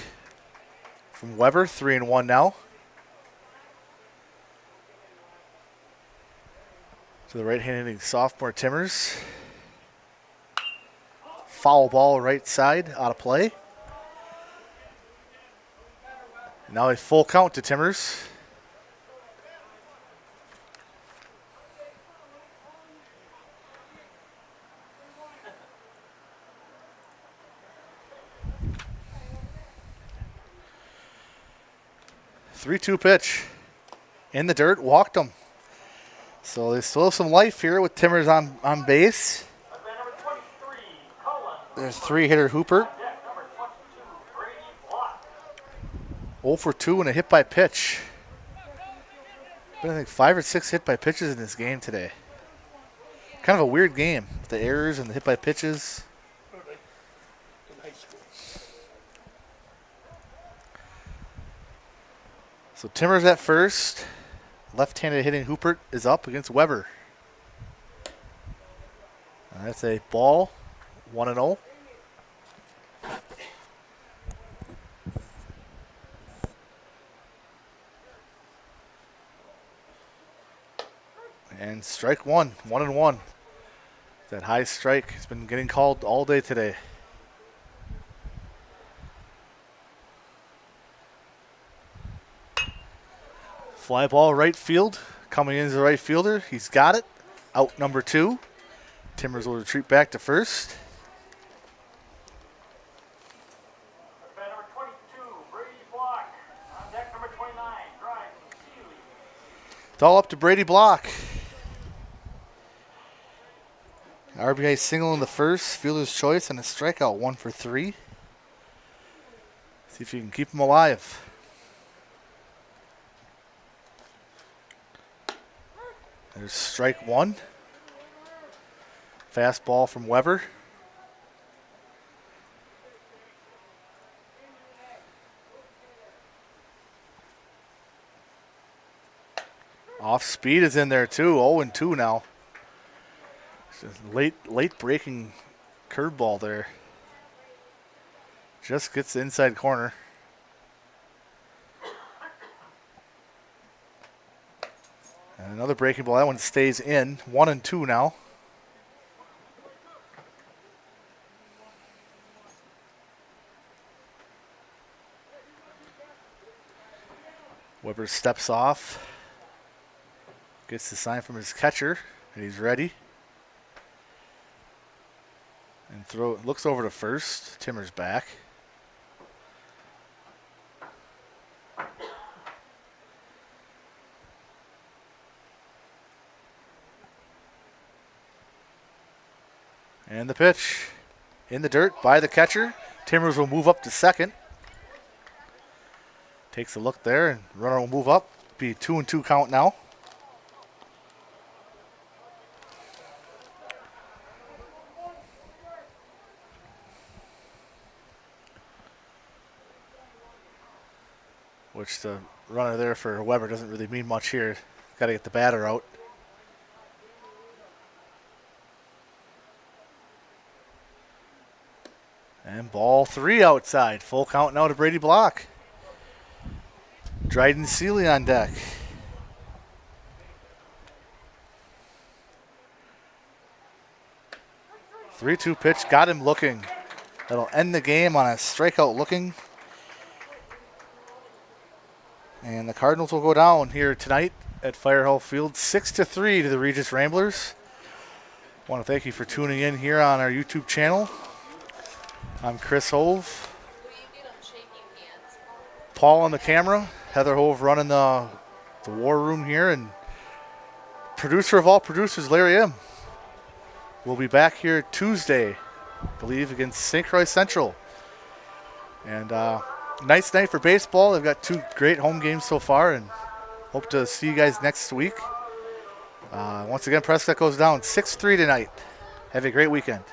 from Weber, 3-1 now. To the right-handed sophomore Timmers. Foul ball right side, out of play. Now a full count to Timmers. Three-two pitch. In the dirt, walked him. So they still have some life here with Timmers on base. At bat number 23, Cullen. There's 3-hitter Hooper. On deck number 22, Brady Block. 0 for 2 and a hit by pitch. Been, I think, 5 or 6 hit by pitches in this game today. Kind of a weird game. The errors and the hit by pitches. In high school. So Timmers at first. Left-handed hitting Hoopert is up against Weber. And that's a ball, 1-0. And strike 1, 1-1. That high strike has been getting called all day today. Fly ball right field. Coming in as the right fielder. He's got it. Out number 2. Timmers will retreat back to first. At bat number 22, Brady Block. On deck number 29, Dryden Seeley. It's all up to Brady Block. RBI single in the first. Fielder's choice and a strikeout, 1 for 3. See if you can keep him alive. There's strike 1. Fastball from Weber. Off speed is in there too. 0-2 now. Just late breaking curveball there. Just gets the inside corner. And another breaking ball. That one stays in. 1-2 now. Weber steps off. Gets the sign from his catcher that he's ready. And And looks over to first. Timmer's back. And the pitch in the dirt by the catcher. Timbers will move up to second. Takes a look there, and runner will move up. Be 2-2 count now. Which the runner there for Weber doesn't really mean much here. Got to get the batter out. And ball 3 outside. Full count now to Brady Block. Dryden Seeley on deck. Three-two pitch got him looking. That'll end the game on a strikeout looking. And the Cardinals will go down here tonight at Firehall Field 6-3 to the Regis Ramblers. I want to thank you for tuning in here on our YouTube channel. I'm Chris Hove. Paul on the camera. Heather Hove running the war room here. And producer of all producers, Larry M. We'll be back here Tuesday, I believe, against St. Croix Central. And nice night for baseball. They've got 2 great home games so far, and hope to see you guys next week. Once again, Prescott goes down 6-3 tonight. Have a great weekend.